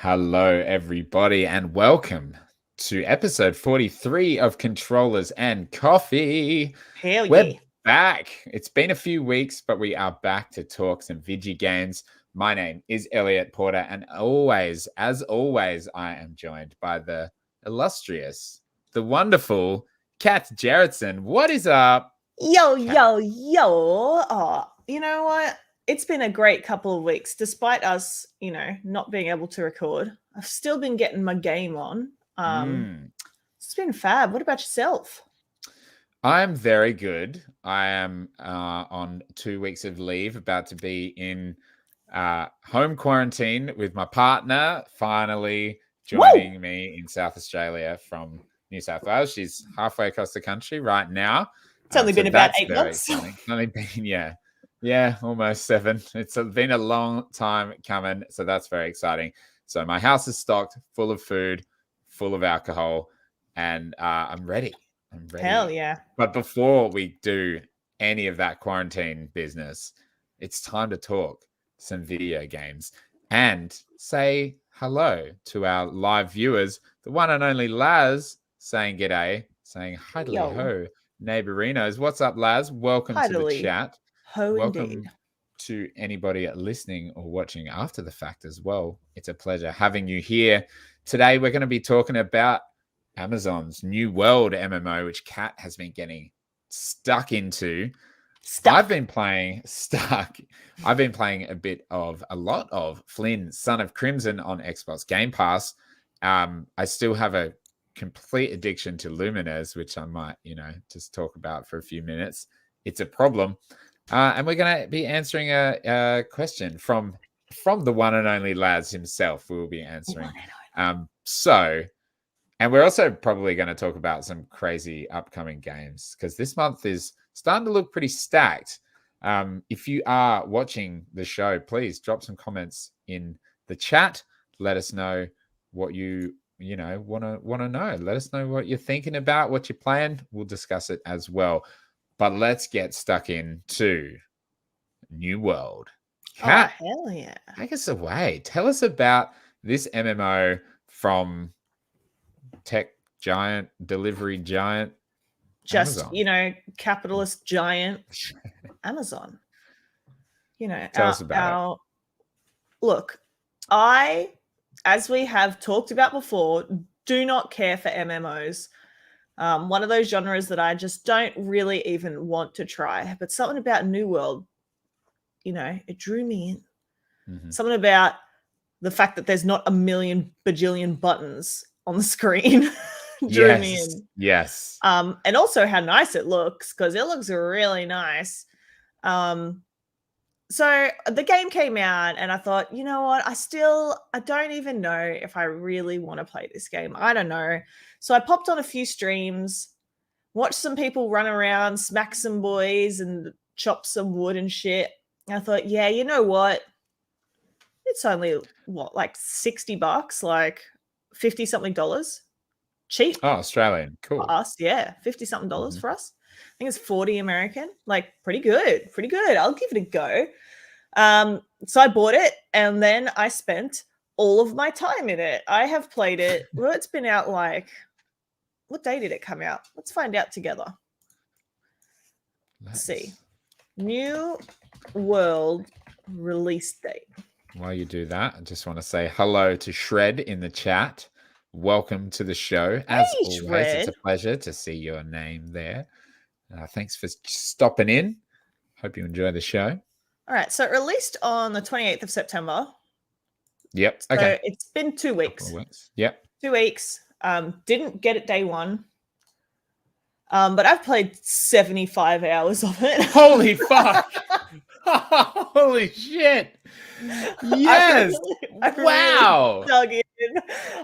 Hello, everybody, and welcome to episode 43 of Controllers and Coffee. Hell We're yeah. back. It's been a few weeks, but we are back to talk some video games. My name is Elliot Porter, and as always, I am joined by the illustrious, the wonderful Kat Jarrettson. What is up? Yo, Kat? yo. Oh, you know what? It's been a great couple of weeks. Despite us, not being able to record, I've still been getting my game on. It's been fab. What about yourself? I'm very good. I am on 2 weeks of leave, about to be in home quarantine with my partner, finally joining me in South Australia from New South Wales. She's halfway across the country right now. It's only been about 8 months. It's only been, almost 7. It's been a long time coming, so that's very exciting. So my house is stocked, full of food, full of alcohol, and I'm ready. Hell yeah. But before we do any of that quarantine business, it's time to talk some video games and say hello to our live viewers. The one and only Laz saying g'day, saying hidely ho, neighborinos. What's up, Laz? Welcome to the chat. Welcome indeed. to anybody listening or watching after the fact as well. It's a pleasure having you here. Today, we're going to be talking about Amazon's New World MMO, which Kat has been getting stuck into. I've been playing a lot of Flynn, Son of Crimson on Xbox Game Pass. I still have a complete addiction to Luminous, which I might, just talk about for a few minutes. It's a problem. And we're going to be answering a question from the one and only Laz himself. We'll be answering. And we're also probably going to talk about some crazy upcoming games because this month is starting to look pretty stacked. If you are watching the show, please drop some comments in the chat. Let us know what you want to know. Let us know what you're thinking about, what you're playing. We'll discuss it as well. But let's get stuck into New World. Kat, hell yeah. take us away. Tell us about this MMO from tech giant, delivery giant, just Amazon. Capitalist giant Amazon. Tell us about it. Look, as we have talked about before, do not care for MMOs. One of those genres that I just don't really even want to try. But something about New World, it drew me in. Mm-hmm. Something about the fact that there's not a million bajillion buttons on the screen drew me in. Yes. And also how nice it looks, because it looks really nice. So the game came out and I thought, you know what? I don't even know if I really want to play this game. I don't know. So I popped on a few streams, watched some people run around, smack some boys and chop some wood and shit. And I thought, yeah, you know what? It's only like $60, like 50 something dollars. Cheap. Oh, Australian. Cool. For us, yeah. 50 something dollars for us. I think it's 40 American. Like pretty good. I'll give it a go. So I bought it and then I spent all of my time in it. I have played it. Well, it's been out what day did it come out? Let's find out together. Let's see. New World release date. While you do that, I just want to say hello to Shred in the chat. Welcome to the show. As always, Shred. It's a pleasure to see your name there. Thanks for stopping in. Hope you enjoy the show. All right. So it released on the 28th of September. Yep. So okay. It's been 2 weeks. Yep. 2 weeks. Didn't get it day one. But I've played 75 hours of it. Holy fuck. Holy shit. Yes. Wow.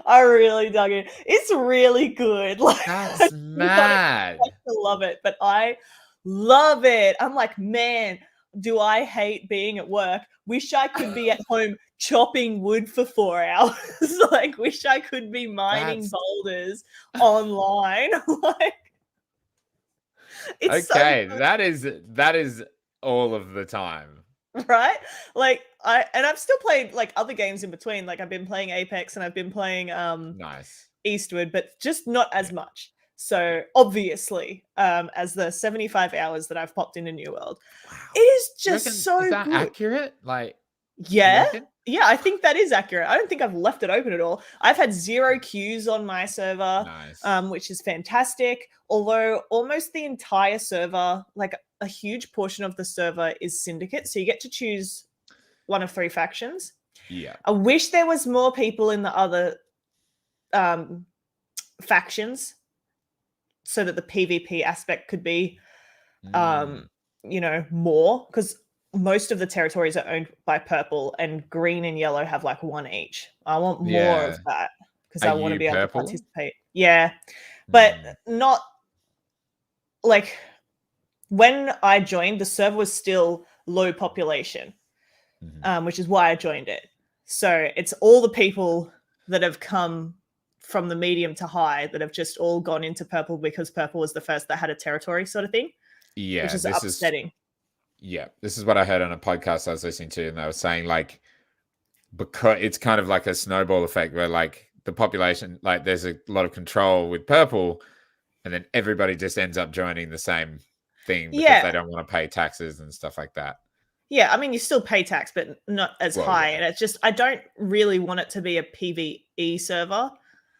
I really dug in. It's really good. Like, that's mad. I love it, but I love it. I'm like, man, do I hate being at work. Wish I could be at home chopping wood for 4 hours. Like, wish I could be mining boulders online. Like, it's okay. So that is all of the time. right? Like I've still played like other games in between. Like I've been playing Apex and I've been playing Nice. Eastward, but just not as Yeah. much. So obviously, as the 75 hours that I've popped into New World, it Wow. is You just reckon is so that good. accurate? Like, you Yeah. reckon? Yeah, I think that is accurate. I don't think I've left it open at all. I've had 0 queues on my server, Nice. which is fantastic. Although almost the entire server, like a huge portion of the server is Syndicate. So you get to choose one of 3 factions. Yeah. I wish there was more people in the other factions so that the PvP aspect could be Mm. more, because most of the territories are owned by purple and green and yellow have like 1 each. I want more Yeah. of that because Are I want to you be able to purple? participate. Yeah, but Mm. not like when I joined, the server was still low population, Mhm. which is why I joined it. So it's all the people that have come from the medium to high that have just all gone into purple because purple was the first that had a territory sort of thing, which Yeah, is this is upsetting. this is what I heard on a podcast I was listening to, and they were saying like because it's kind of like a snowball effect where like the population, like there's a lot of control with purple, and then everybody just ends up joining the same thing because Yeah. they don't want to pay taxes and stuff like that. Yeah, I mean, you still pay tax, but not as Well, high. yeah. And it's just, I don't really want it to be a PvE server,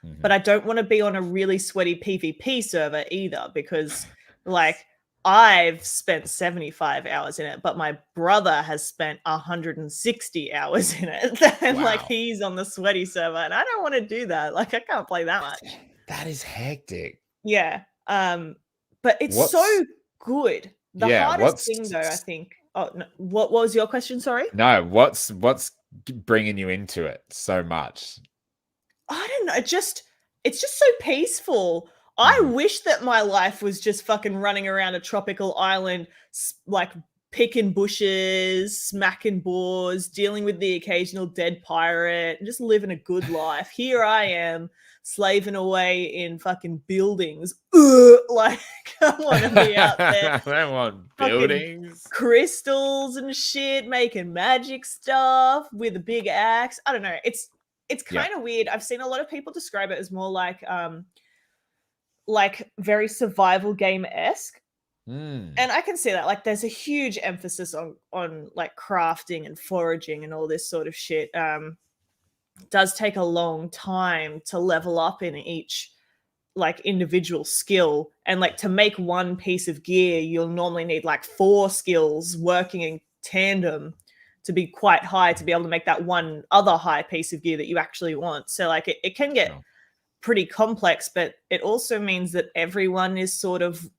Mhm. but I don't want to be on a really sweaty PvP server either, because like I've spent 75 hours in it, but my brother has spent 160 hours in it. And like Wow. he's on the sweaty server, and I don't want to do that. Like I can't play that That's much. that is hectic. Yeah. But it's so What's good. The yeah, hardest what's thing though, I think. Oh, no, what was your question? Sorry. no, what's bringing you into it so much? I don't know. It's just so peaceful. I Mhm. wish that my life was just fucking running around a tropical island, like picking bushes, smacking boars, dealing with the occasional dead pirate, and just living a good life. Here I am, slaving away in fucking buildings. Like I want to be out there, I don't want fucking buildings. crystals and shit, making magic stuff with a big axe. I don't know. It's Yeah. kind of weird. I've seen a lot of people describe it as more like very survival game-esque. Mm. And I can see that. Like there's a huge emphasis on like crafting and foraging and all this sort of shit. Does take a long time to level up in each like individual skill, and like to make one piece of gear you'll normally need like 4 skills working in tandem to be quite high to be able to make that one other high piece of gear that you actually want. So like it can get Sure. pretty complex, but it also means that everyone is sort of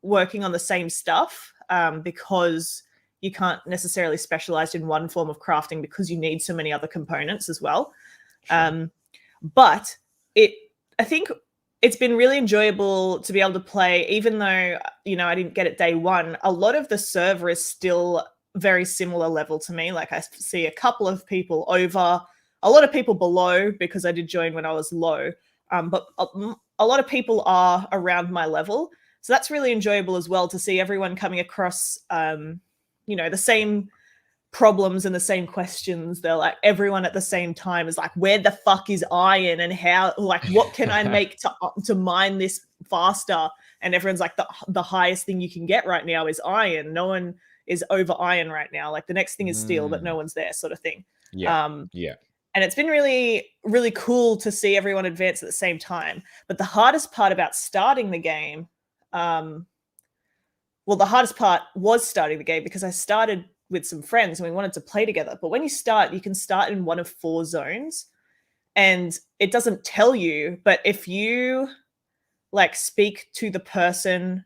working on the same stuff, because you can't necessarily specialize in one form of crafting because you need so many other components as well. Sure. But it, I think it's been really enjoyable to be able to play, even though, I didn't get it day one. A lot of the server is still very similar level to me. Like I see a couple of people over, a lot of people below because I did join when I was low. But a lot of people are around my level. So that's really enjoyable as well to see everyone coming across, the same problems and the same questions. They're like everyone at the same time is like, where the fuck is iron, and how, like, what can I make to mine this faster? And everyone's like, the highest thing you can get right now is iron. No one is over iron right now. Like the next thing is steel, but no Mm. one's there, sort of thing. Yeah. Yeah. And it's been really, really cool to see everyone advance at the same time. But the hardest part about starting the game, the hardest part was starting the game because I started with some friends and we wanted to play together. But when you start, you can start in one of 4 zones and it doesn't tell you. But if you like speak to the person,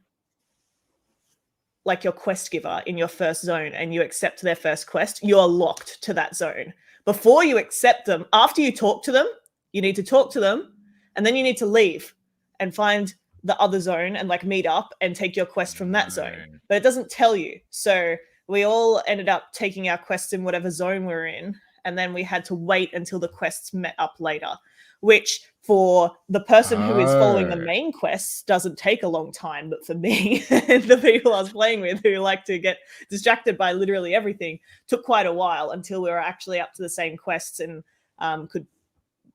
like your quest giver in your first zone, and you accept their first quest, you're locked to that zone. Before you accept them, after you talk to them, you need to talk to them, and then you need to leave and find the other zone and like meet up and take your quest from that zone. No. But it doesn't tell you. So we all ended up taking our quests in whatever zone we're in, and then we had to wait until the quests met up later, which for the person who is following the Oh. main quests doesn't take a long time. But for me and the people I was playing with who like to get distracted by literally everything, took quite a while until we were actually up to the same quests and could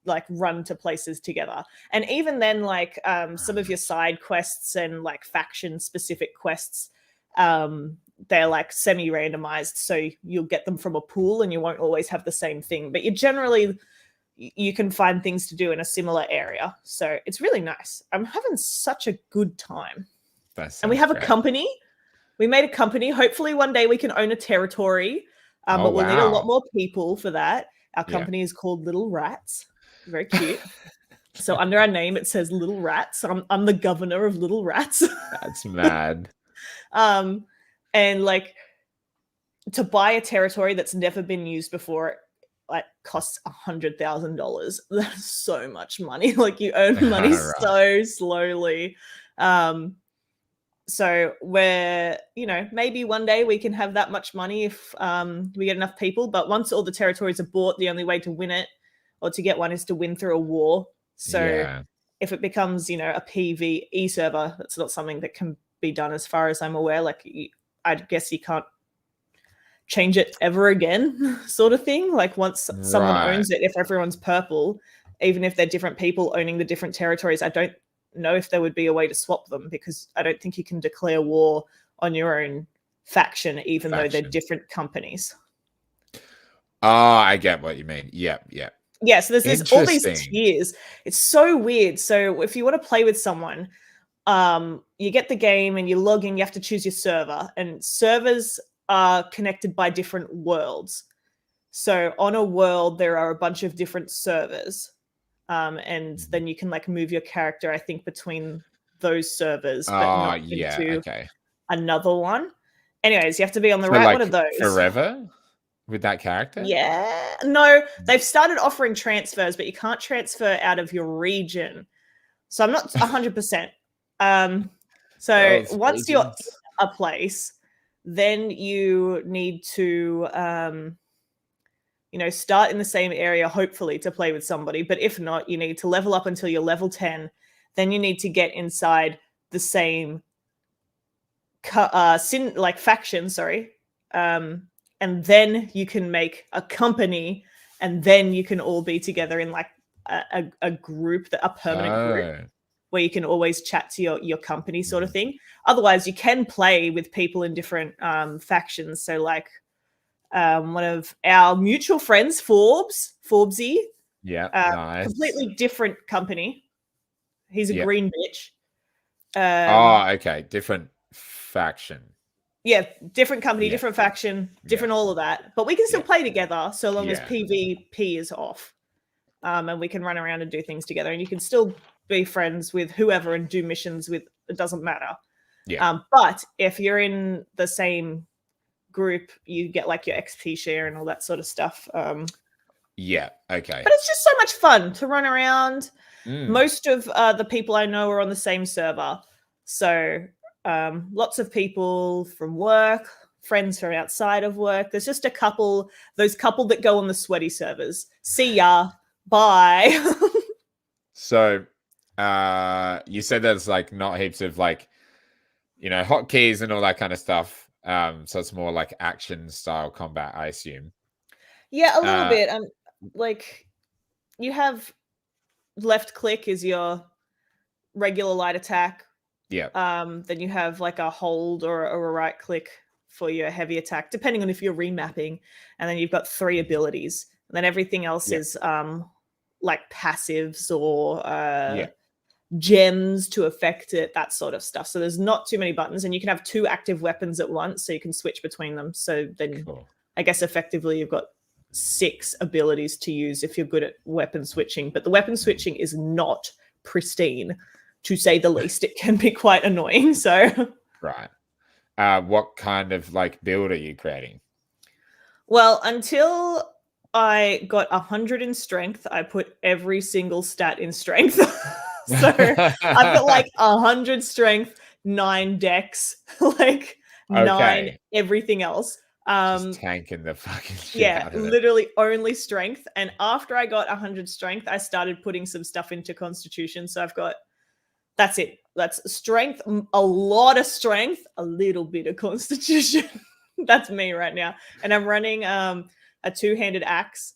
like run to places together. And even then, like some of your side quests and like faction specific quests, they're like semi-randomized, so you'll get them from a pool and you won't always have the same thing, but you can find things to do in a similar area. So it's really nice. I'm having such a good time. And we have a company. We made a company. Hopefully one day we can own a territory, but we'll need a lot more people for that. Our company is called Little Rats. Very cute. So under our name, it says Little Rats. I'm the governor of Little Rats. That's mad. And like to buy a territory that's never been used before, like costs $100,000. That's so much money. Like you earn money so slowly. So we're, maybe one day we can have that much money if we get enough people. But once all the territories are bought, the only way to win it or to get one is to win through a war. So if it becomes, a PvE server, that's not something that can be done as far as I'm aware. Like I guess you can't change it ever again, sort of thing. Like once someone owns it, if everyone's purple, even if they're different people owning the different territories, I don't know if there would be a way to swap them, because I don't think you can declare war on your own faction, even though they're different companies. Oh, I get what you mean. Yep. Yeah, so there's all these tiers. It's so weird. So if you want to play with someone, you get the game and you log in, you have to choose your server, and servers are connected by different worlds. So on a world, there are a bunch of different servers. And then you can like move your character, I think, between those servers, but not into another one. Anyways, you have to be on the right one of those. Forever with that character? Yeah. No, they've started offering transfers, but you can't transfer out of your region. So I'm not 100%. So once you're in a place, then you need to start in the same area, hopefully, to play with somebody. But if not, you need to level up until you're level 10. Then you need to get inside the same faction, and then you can make a company, and then you can all be together in like a group, a permanent group, where you can always chat to your company, sort of thing. Otherwise, you can play with people in different factions. So like one of our mutual friends, Forbesy. Yeah, nice. Completely different company. He's a green bitch. Okay. Different faction. Yeah, different company, different faction, different all of that. But we can still play together so long as PvP is off. And we can run around and do things together. And you can still be friends with whoever and do missions with, it doesn't matter. Yeah. But if you're in the same group, you get like your XP share and all that sort of stuff. Yeah, okay. But it's just so much fun to run around. Most of the people I know are on the same server. So lots of people from work, friends from outside of work. There's just those couple that go on the sweaty servers. See ya. Bye. So you said there's like not heaps of like, hotkeys and all that kind of stuff. So it's more like action style combat, I assume. Yeah, a little bit. Like you have left click is your regular light attack. Yeah. Then you have like a hold or a right click for your heavy attack, depending on if you're remapping. And then you've got 3 abilities. And then everything else is like passives or gems to affect it, that sort of stuff. So there's not too many buttons, and you can have 2 active weapons at once, so you can switch between them. So then I guess effectively you've got 6 abilities to use if you're good at weapon switching. But the weapon switching is not pristine, to say the least. It can be quite annoying. So what kind of like build are you creating? Well, until I got 100 in strength, I put every single stat in strength. So I've got like 100 strength, 9 dex, like 9 everything else. Just tanking the fucking shit Yeah, out of it. literally only strength. And after I got 100 strength, I started putting some stuff into constitution. So I've got, that's it. That's strength, a lot of strength, a little bit of constitution. That's me right now. And I'm running a two-handed axe.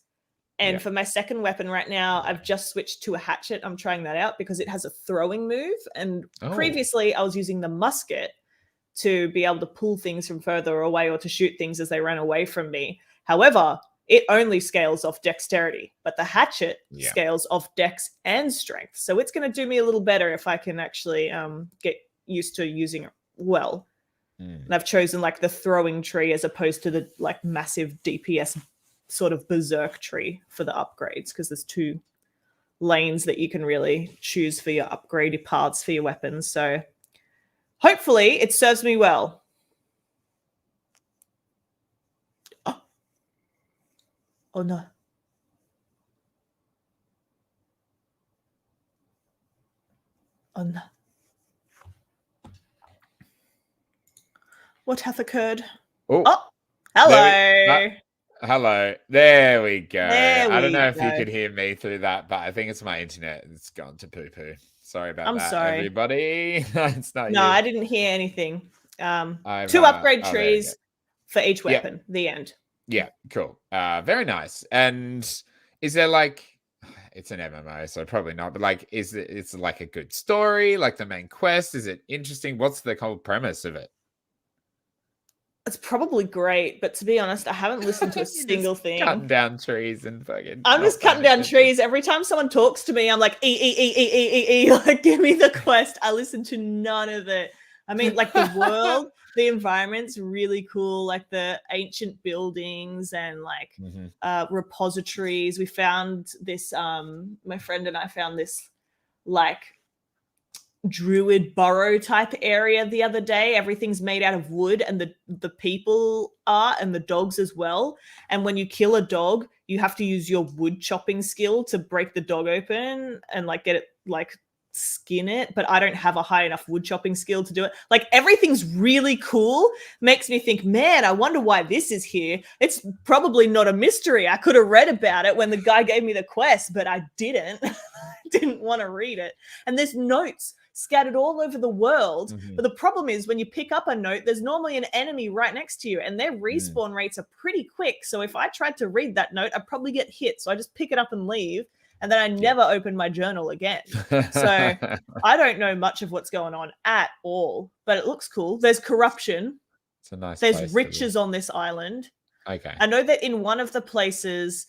And for my second weapon right now, I've just switched to a hatchet. I'm trying that out because it has a throwing move. And previously I was using the musket to be able to pull things from further away or to shoot things as they ran away from me. However, it only scales off dexterity, but the hatchet scales off dex and strength. So it's going to do me a little better if I can actually get used to using it well. And I've chosen like the throwing tree as opposed to the like massive DPS sort of berserk tree for the upgrades, because there's 2 lanes that you can really choose for your upgrade paths for your weapons. So hopefully it serves me well. Oh no. Oh no. What hath occurred? Oh, hello. Hello. There we go. I don't know if you go. could hear me through that, but I think it's my internet. It's gone to poo-poo. Sorry about that, sorry. everybody. It's not No, you. I didn't hear anything. 2 upgrade trees for each weapon. The end. Yeah, cool. Very nice. And is there like, it's an MMO, so probably not, but like, it's like a good story, like the main quest? Is it interesting? What's the whole premise of it? It's probably great, but to be honest, I haven't listened to a single thing. Cutting down trees and fucking. I'm just cutting down trees. Every time someone talks to me, I'm like, like, give me the quest. I listen to none of it. I mean, like the world, the environment's really cool, like the ancient buildings and like repositories. We found this, my friend and I found this like druid burrow type area the other day. Everything's made out of wood, and the people are, and the dogs as well. And when you kill a dog, you have to use your wood chopping skill to break the dog open and like get it, like skin it. But I don't have a high enough wood chopping skill to do it. Like everything's really cool. Makes me think, man, I wonder why this is here. It's probably not a mystery. I could have read about it when the guy gave me the quest, but I didn't. Didn't want to read it. And there's notes scattered all over the world. But the problem is when you pick up a note, there's normally an enemy right next to you, and their respawn rates are pretty quick. So if I tried to read that note, I'd probably get hit. So I just pick it up and leave, and then I never open my journal again. So I don't know much of what's going on at all, but it looks cool. There's corruption. It's a nice There's riches on this island. Okay. I know that in one of the places,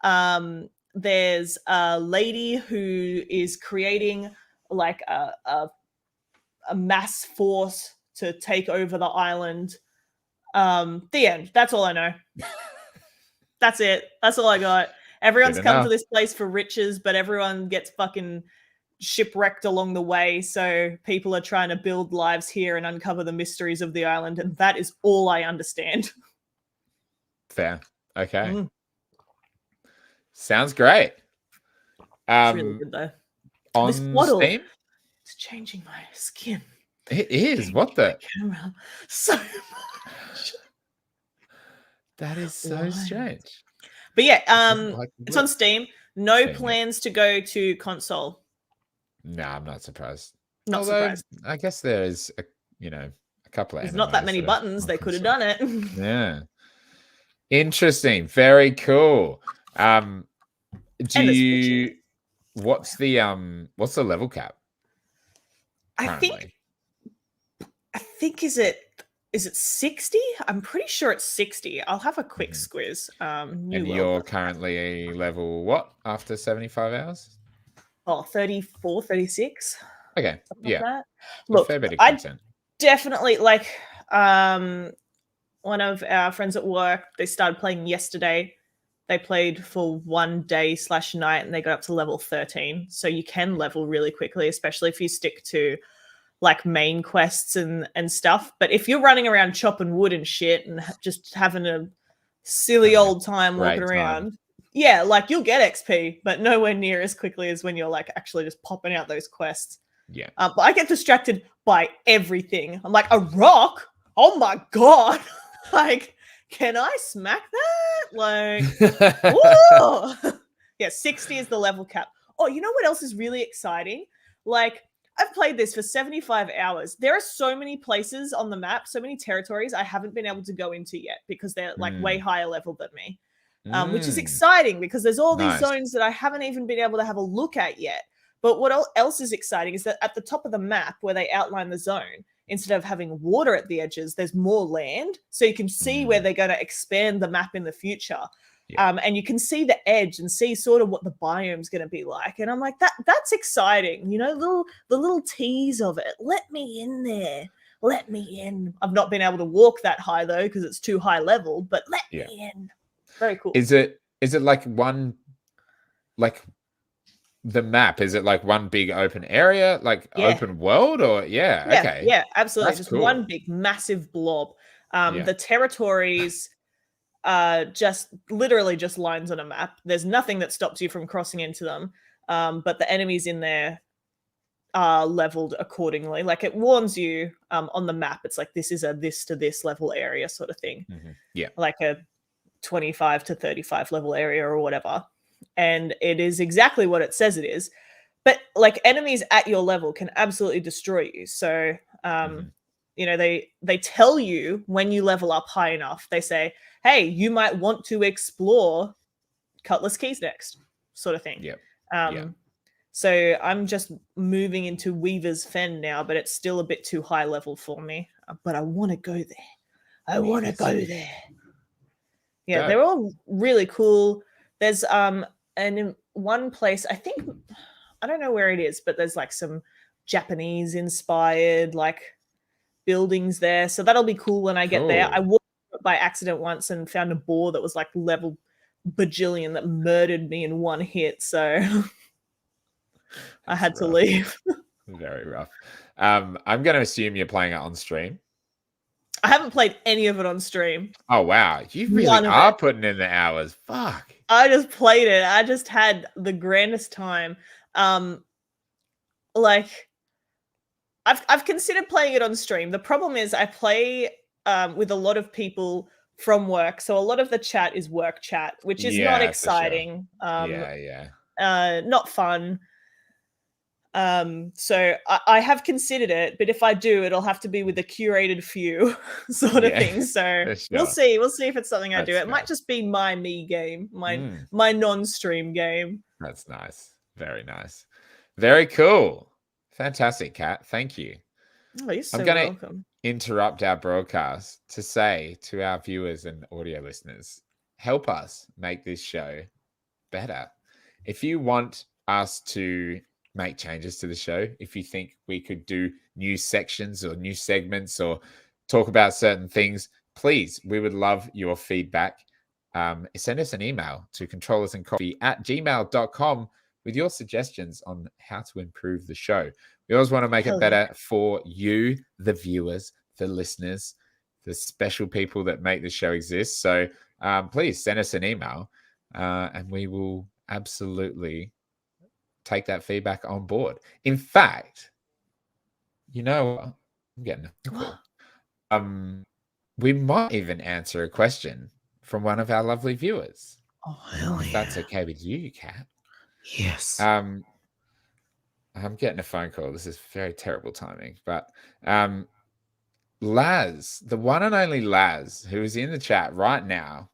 there's a lady who is creating like a mass force to take over the island. The end. That's all I know. That's it. That's all I got. Everyone's come to this place for riches, but everyone gets fucking shipwrecked along the way. So people are trying to build lives here and uncover the mysteries of the island. And that is all I understand. Fair. Okay. Sounds great. It's really good though. On this waddle, Steam? It's changing my skin. It is. What the? Camera so much. That is so strange. But yeah, it's on Steam. No plans to go to console. No, I'm not surprised. Not surprised. I guess there is a couple of. There's not that many buttons. They could have done it. Yeah. Interesting. Very cool. What's the level cap? Currently? I think is it 60? I'm pretty sure it's 60. I'll have a quick squiz. And you're currently level what after 75 hours? Oh, 34, 36. Okay. Yeah. Like look, I definitely like one of our friends at work, they started playing yesterday. They played for 1 day/night and they got up to level 13. So you can level really quickly, especially if you stick to like main quests and stuff. But if you're running around chopping wood and shit and just having a silly old time walking around, yeah, like you'll get XP, but nowhere near as quickly as when you're like actually just popping out those quests. Yeah. But I get distracted by everything. I'm like, a rock? Oh my God. Like, can I smack that? Like, whoa. Yeah, 60 is the level cap. Oh, you know what else is really exciting? Like, I've played this for 75 hours. There are so many places on the map, so many territories I haven't been able to go into yet because they're like way higher level than me, which is exciting because there's all these zones that I haven't even been able to have a look at yet. But what else is exciting is that at the top of the map where they outline the zone, instead of having water at the edges, there's more land. So you can see where they're going to expand the map in the future. Yeah. And you can see the edge and see sort of what the biome's going to be like. And I'm like, that's exciting. You know, the little tease of it. Let me in there. Let me in. I've not been able to walk that high, though, because it's too high level. But let me in. Very cool. Is it like one, like the map? Is it like one big open area, like open world, or okay? Yeah, absolutely. That's just cool. One big massive blob. The territories just literally just lines on a map. There's nothing that stops you from crossing into them. But the enemies in there are leveled accordingly. Like it warns you on the map. It's like this is a this to this level area sort of thing. Yeah. Like a 25 to 35 level area or whatever. And it is exactly what it says it is. But like enemies at your level can absolutely destroy you. So you know, they tell you when you level up high enough, they say, hey, you might want to explore Cutlass Keys next, sort of thing. So I'm just moving into Weaver's Fen now, but it's still a bit too high level for me. But I want to go there. I want to go there. Yeah, they're all really cool. There's and in one place, I think, I don't know where it is, but there's like some Japanese inspired like buildings there. So that'll be cool when I get there. I walked by accident once and found a boar that was like level bajillion that murdered me in one hit. So I had to leave. Very rough. I'm going to assume you're playing it on stream. I haven't played any of it on stream. Oh, wow. You really are putting in the hours. Fuck. I just played it. I just had the grandest time. Like, I've considered playing it on stream. The problem is I play with a lot of people from work. So a lot of the chat is work chat, which is not exciting. Sure. Not fun. So I have considered it, but if I do, it'll have to be with a curated few sort of thing. So we'll see. We'll see if it's something I do. It might just be my me game, my non-stream game. That's nice. Very nice. Very cool. Fantastic, Kat. Thank you. Oh, you're so welcome. Interrupt our broadcast to say to our viewers and audio listeners, help us make this show better. If you want us to make changes to the show, if you think we could do new sections or new segments or talk about certain things, please, we would love your feedback. Send us an email to controllersandcoffee@gmail.com with your suggestions on how to improve the show. We always want to make it better for you, the viewers, the listeners, the special people that make the show exist. So please send us an email and we will absolutely take that feedback on board. In fact, you know what? I'm getting a call. We might even answer a question from one of our lovely viewers. Oh, hell if that's okay with you, Kat. Yes. I'm getting a phone call. This is very terrible timing. But Laz, the one and only Laz, who is in the chat right now,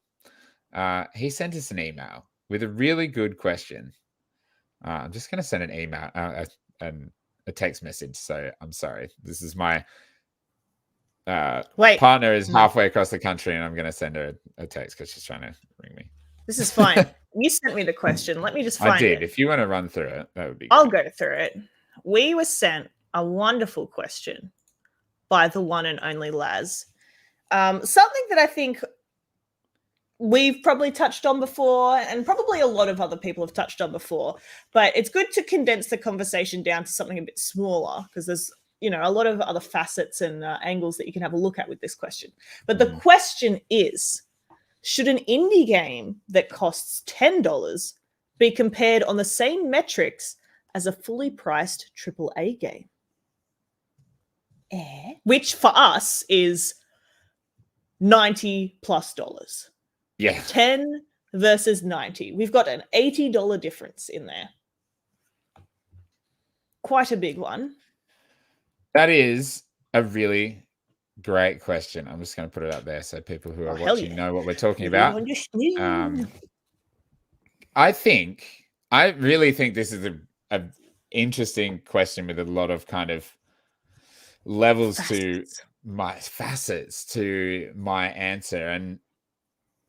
he sent us an email with a really good question. I'm just going to send an email, a text message. So I'm sorry. This is my partner is halfway across the country, and I'm going to send her a text because she's trying to ring me. This is fine. You sent me the question. Let me just find it. I did. If you want to run through it, that would be I'll go through it. We were sent a wonderful question by the one and only Laz. Something that I think we've probably touched on before, and probably a lot of other people have touched on before, but it's good to condense the conversation down to something a bit smaller because there's, you know, a lot of other facets and angles that you can have a look at with this question. But the question is, should an indie game that costs $10 be compared on the same metrics as a fully priced AAA game? Which for us is $90+. Yeah. 10 versus 90. We've got an $80 difference in there. Quite a big one. That is a really great question. I'm just going to put it up there so people who are watching know what we're talking about. I really think this is a interesting question with a lot of kind of levels facets to my answer. And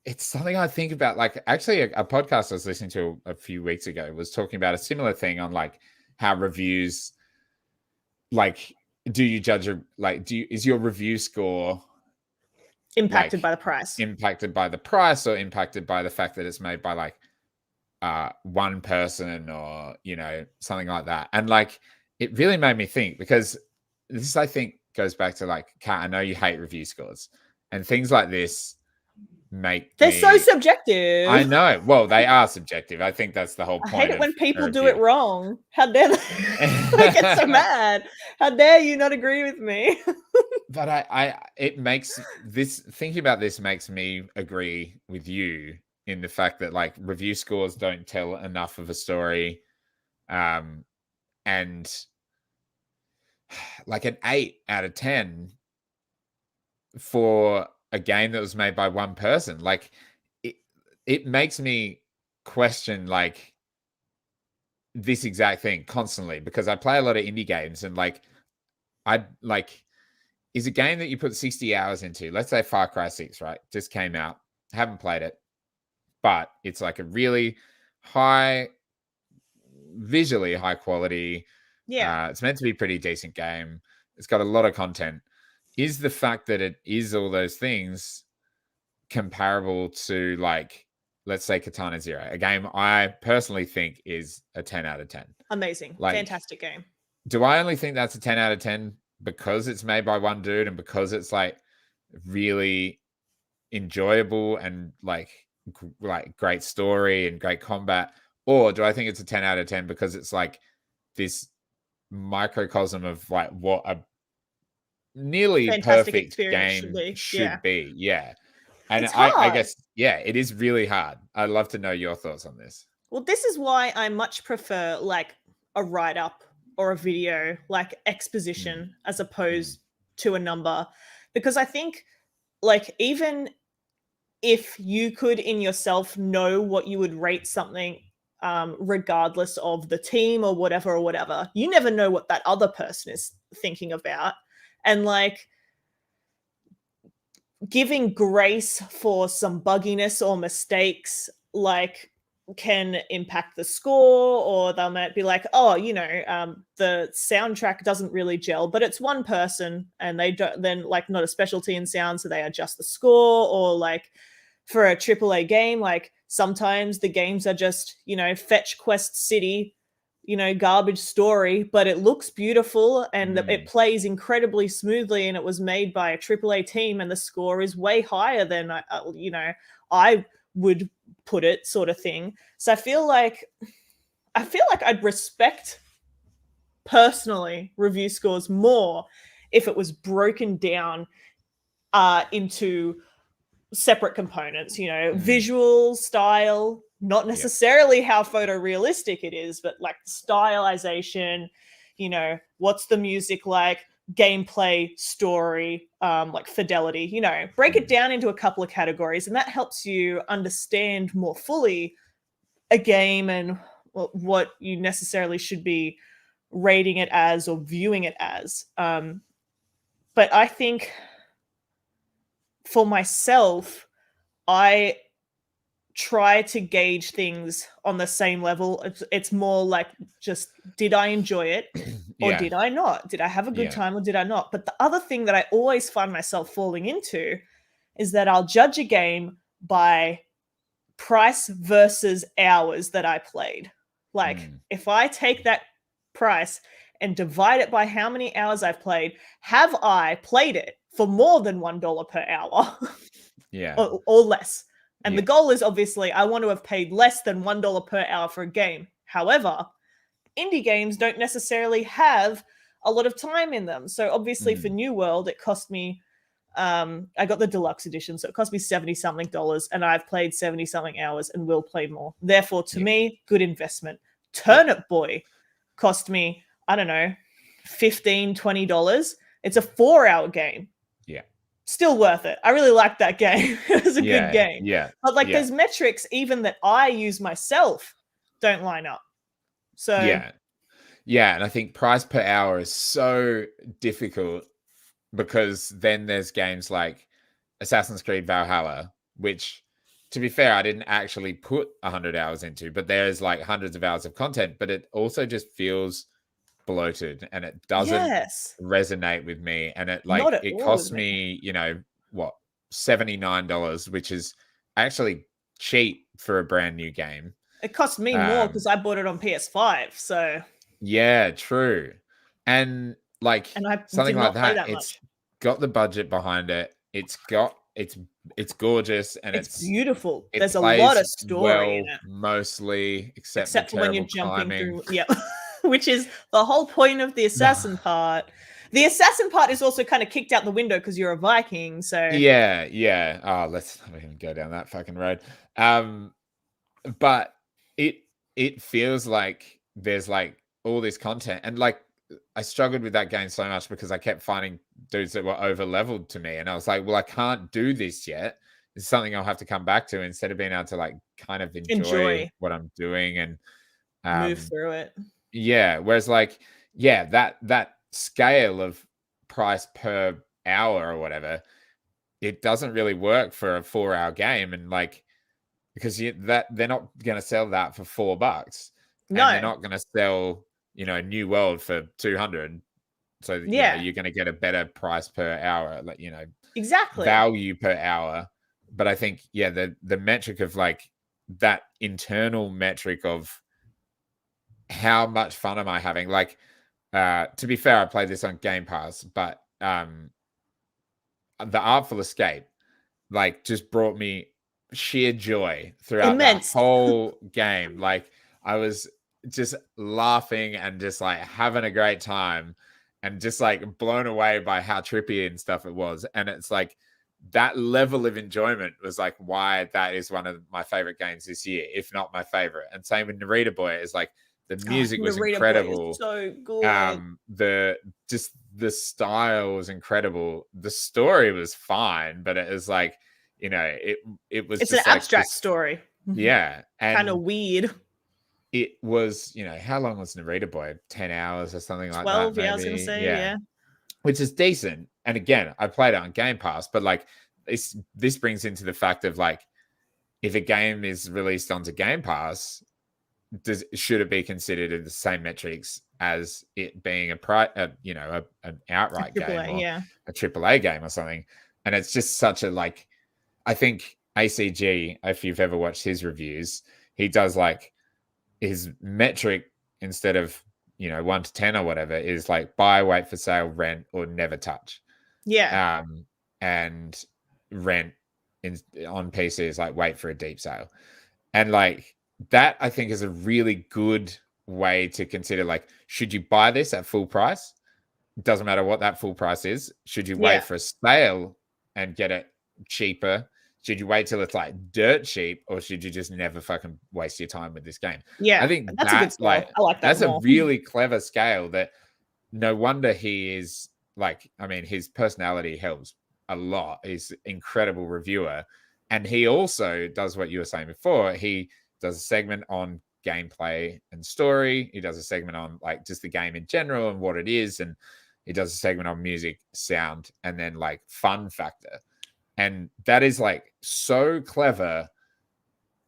it's something I think about, like actually a podcast I was listening to a few weeks ago was talking about a similar thing on like how reviews, like, do you judge is your review score impacted by the price? Impacted by the price, or impacted by the fact that it's made by like one person, or something like that. And like it really made me think, because this I think goes back to like, Kat, I know you hate review scores and things like this they're so subjective. I know. Well, they are subjective. I think that's the whole point. I hate it when people do it wrong. How dare they? I get so mad. How dare you not agree with me? But it makes this, thinking about this makes me agree with you in the fact that like review scores don't tell enough of a story. And like an 8 out of 10 for a game that was made by one person, like it makes me question like this exact thing constantly, because I play a lot of indie games, and like is a game that you put 60 hours into, let's say Far Cry 6, right? Just came out, haven't played it, but it's like a really visually high quality. Yeah. It's meant to be a pretty decent game. It's got a lot of content. Is the fact that it is all those things comparable to, like, let's say Katana Zero, a game I personally think is a 10 out of 10. Amazing. Like, fantastic game. Do I only think that's a 10 out of 10 because it's made by one dude and because it's like really enjoyable and like great story and great combat? Or do I think it's a 10 out of 10 because it's like this microcosm of like what a nearly fantastic perfect game should be? Yeah. And I guess, yeah, it is really hard. I'd love to know your thoughts on this. Well, this is why I much prefer like a write-up or a video, like exposition, as opposed to a number. Because I think like even if you could in yourself know what you would rate something, regardless of the team or whatever, you never know what that other person is thinking about. And like giving grace for some bugginess or mistakes like can impact the score, or they might be like, oh, the soundtrack doesn't really gel, but it's one person and they don't, then like not a specialty in sound, so they adjust the score. Or like for a AAA game, like sometimes the games are just, Fetch Quest City, garbage story, but it looks beautiful and it plays incredibly smoothly, and it was made by a AAA team, and the score is way higher than I would put it, sort of thing. So I feel like I'd respect personally review scores more if it was broken down into separate components, visual style, not necessarily how photorealistic it is, but like stylization, what's the music like, gameplay, story, like fidelity, break it down into a couple of categories, and that helps you understand more fully a game and what you necessarily should be rating it as or viewing it as. But I think for myself, I try to gauge things on the same level. It's more like just, did I enjoy it or did I not? Did I have a good time or did I not? But the other thing that I always find myself falling into is that I'll judge a game by price versus hours that I played. Like if I take that price and divide it by how many hours I've played, have I played it for more than $1 per hour? or less? And the goal is obviously I want to have paid less than $1 per hour for a game. However, indie games don't necessarily have a lot of time in them. So obviously for New World, it cost me I got the deluxe edition, so it cost me $70-something, and I've played 70-something hours and will play more. Therefore, to me, good investment. Turnip Boy cost me, I don't know, $15-20. It's a 4-hour game. Yeah. Still worth it. I really liked that game. It was a good game. Yeah. But like those metrics, even that I use myself, don't line up. So yeah, and I think price per hour is so difficult because then there's games like Assassin's Creed Valhalla, which, to be fair, I didn't actually put 100 hours into, but there's like hundreds of hours of content, but it also just feels bloated and it doesn't resonate with me. And it costs me, you know, what, $79, which is actually cheap for a brand new game. It cost me more because I bought it on PS5. So yeah, true. And like something like that, it's got the budget behind it. It's gorgeous and it's beautiful. There's a lot of story in it. Mostly, except for when you're jumping through. Yeah, which is the whole point of the assassin part. The assassin part is also kind of kicked out the window because you're a Viking. So yeah. Oh, let's not even go down that fucking road. But it feels like there's like all this content, and like I struggled with that game so much because I kept finding dudes that were over leveled to me, and I was like, well, I can't do this yet. It's something I'll have to come back to instead of being able to like kind of enjoy what I'm doing and move through it. Yeah. Whereas like, that scale of price per hour or whatever, it doesn't really work for a 4-hour game. And like, because they're not going to sell that for $4. No, and they're not going to sell, you know, New World for 200. So you know, you're going to get a better price per hour, like, you know, exactly value per hour. But I think, the metric of like that internal metric of how much fun am I having? Like, to be fair, I played this on Game Pass, but the Artful Escape, like, just brought me sheer joy throughout the whole game. Like, I was just laughing and just like having a great time and just like blown away by how trippy and stuff it was. And it's like that level of enjoyment was like why that is one of my favorite games this year, if not my favorite. And same with Narita Boy, is like the music was incredible. So good. The style was incredible. The story was fine, but it was like, you know, it's just an abstract story. Yeah. And kind of weird. It was, you know, how long was Narita Boy? 10 hours or something like that. 12, yeah, I was going to say, yeah. Which is decent. And again, I played it on Game Pass, but like this brings into the fact of like, if a game is released onto Game Pass, should it be considered in the same metrics as it being an outright game or a AAA game or something? And it's just such a like, I think ACG, if you've ever watched his reviews, he does like his metric instead of, you know, 1 to 10 or whatever is like buy, wait for sale, rent, or never touch. Yeah. And rent on PC is like wait for a deep sale. And like that, I think, is a really good way to consider, like, should you buy this at full price? Doesn't matter what that full price is. Should you wait for a sale and get it cheaper? Should you wait till it's like dirt cheap, or should you just never fucking waste your time with this game? Yeah, I think that's a good scale. I like that. That's a really clever scale. That no wonder he is like. I mean, his personality helps a lot. He's an incredible reviewer, and he also does what you were saying before. He does a segment on gameplay and story. He does a segment on like just the game in general and what it is, and he does a segment on music, sound, and then like fun factor. And that is like so clever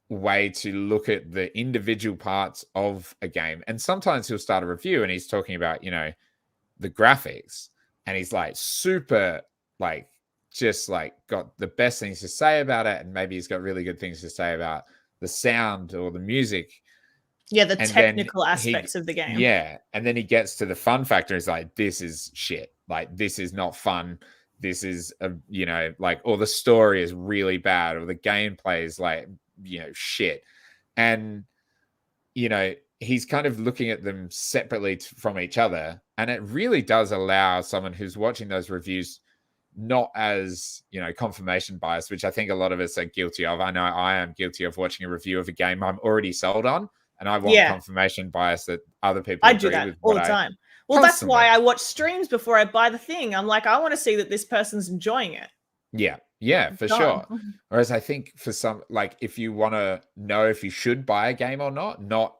way to look at the individual parts of a game. And sometimes he'll start a review and he's talking about, you know, the graphics, and he's like super like just like got the best things to say about it. And maybe he's got really good things to say about the sound or the music. Yeah, the technical aspects of the game. Yeah. And then he gets to the fun factor. He's like, this is shit. Like, this is not fun. This is, you know, like, or the story is really bad, or the gameplay is like, you know, shit. And, you know, he's kind of looking at them separately from each other. And it really does allow someone who's watching those reviews not as, confirmation bias, which I think a lot of us are guilty of. I know I am guilty of watching a review of a game I'm already sold on, and I want confirmation bias that other people I do agree that with all what the I time. Well, that's why I watch streams before I buy the thing. I'm like, I want to see that this person's enjoying it. Yeah, for sure. Whereas I think for some, like, if you want to know if you should buy a game or not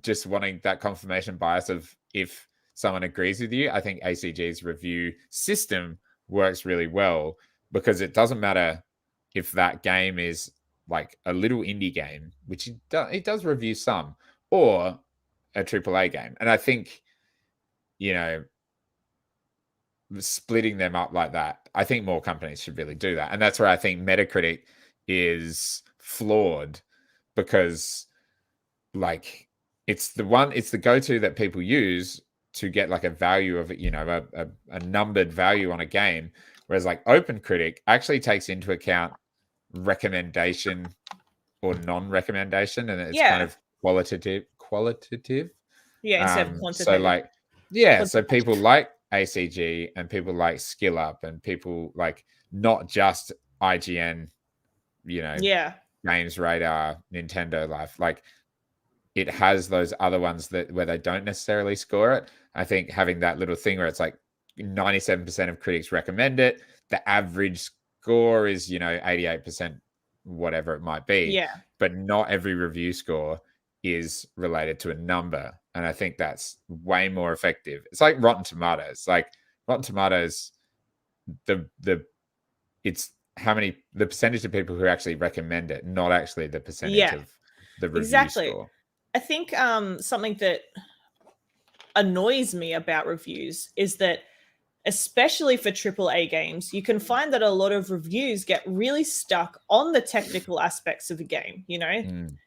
just wanting that confirmation bias of if someone agrees with you, I think ACG's review system works really well, because it doesn't matter if that game is like a little indie game, which it does review some, or a AAA game. And I think, splitting them up like that, I think more companies should really do that. And that's where I think Metacritic is flawed, because like it's the go-to that people use to get like a value of, a numbered value on a game. Whereas like OpenCritic actually takes into account recommendation or non-recommendation, and it's kind of qualitative. Instead of quantitative. So like, so people like ACG and people like Skill Up and people like not just IGN, Games Radar, Nintendo Life, like it has those other ones where they don't necessarily score it. I think having that little thing where it's like 97% of critics recommend it, the average score is 88%, whatever it might be, but not every review score is related to a number. And I think that's way more effective. It's like Rotten Tomatoes. Like Rotten Tomatoes, it's the percentage of people who actually recommend it, not actually the percentage of the review score. I think something that annoys me about reviews is that, especially for AAA games, you can find that a lot of reviews get really stuck on the technical aspects of a game.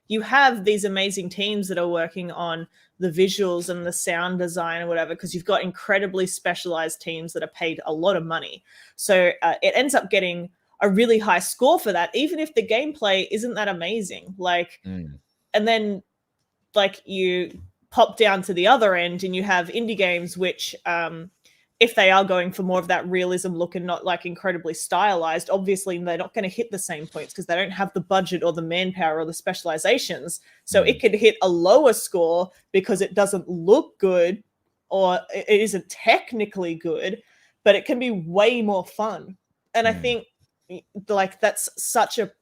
You have these amazing teams that are working on the visuals and the sound design or whatever, because you've got incredibly specialized teams that are paid a lot of money. So it ends up getting a really high score for that, even if the gameplay isn't that amazing. And then like you pop down to the other end and you have indie games, which if they are going for more of that realism look and not like incredibly stylized, obviously they're not going to hit the same points because they don't have the budget or the manpower or the specializations. So it could hit a lower score because it doesn't look good or it isn't technically good, but it can be way more fun. And I think like that's such a,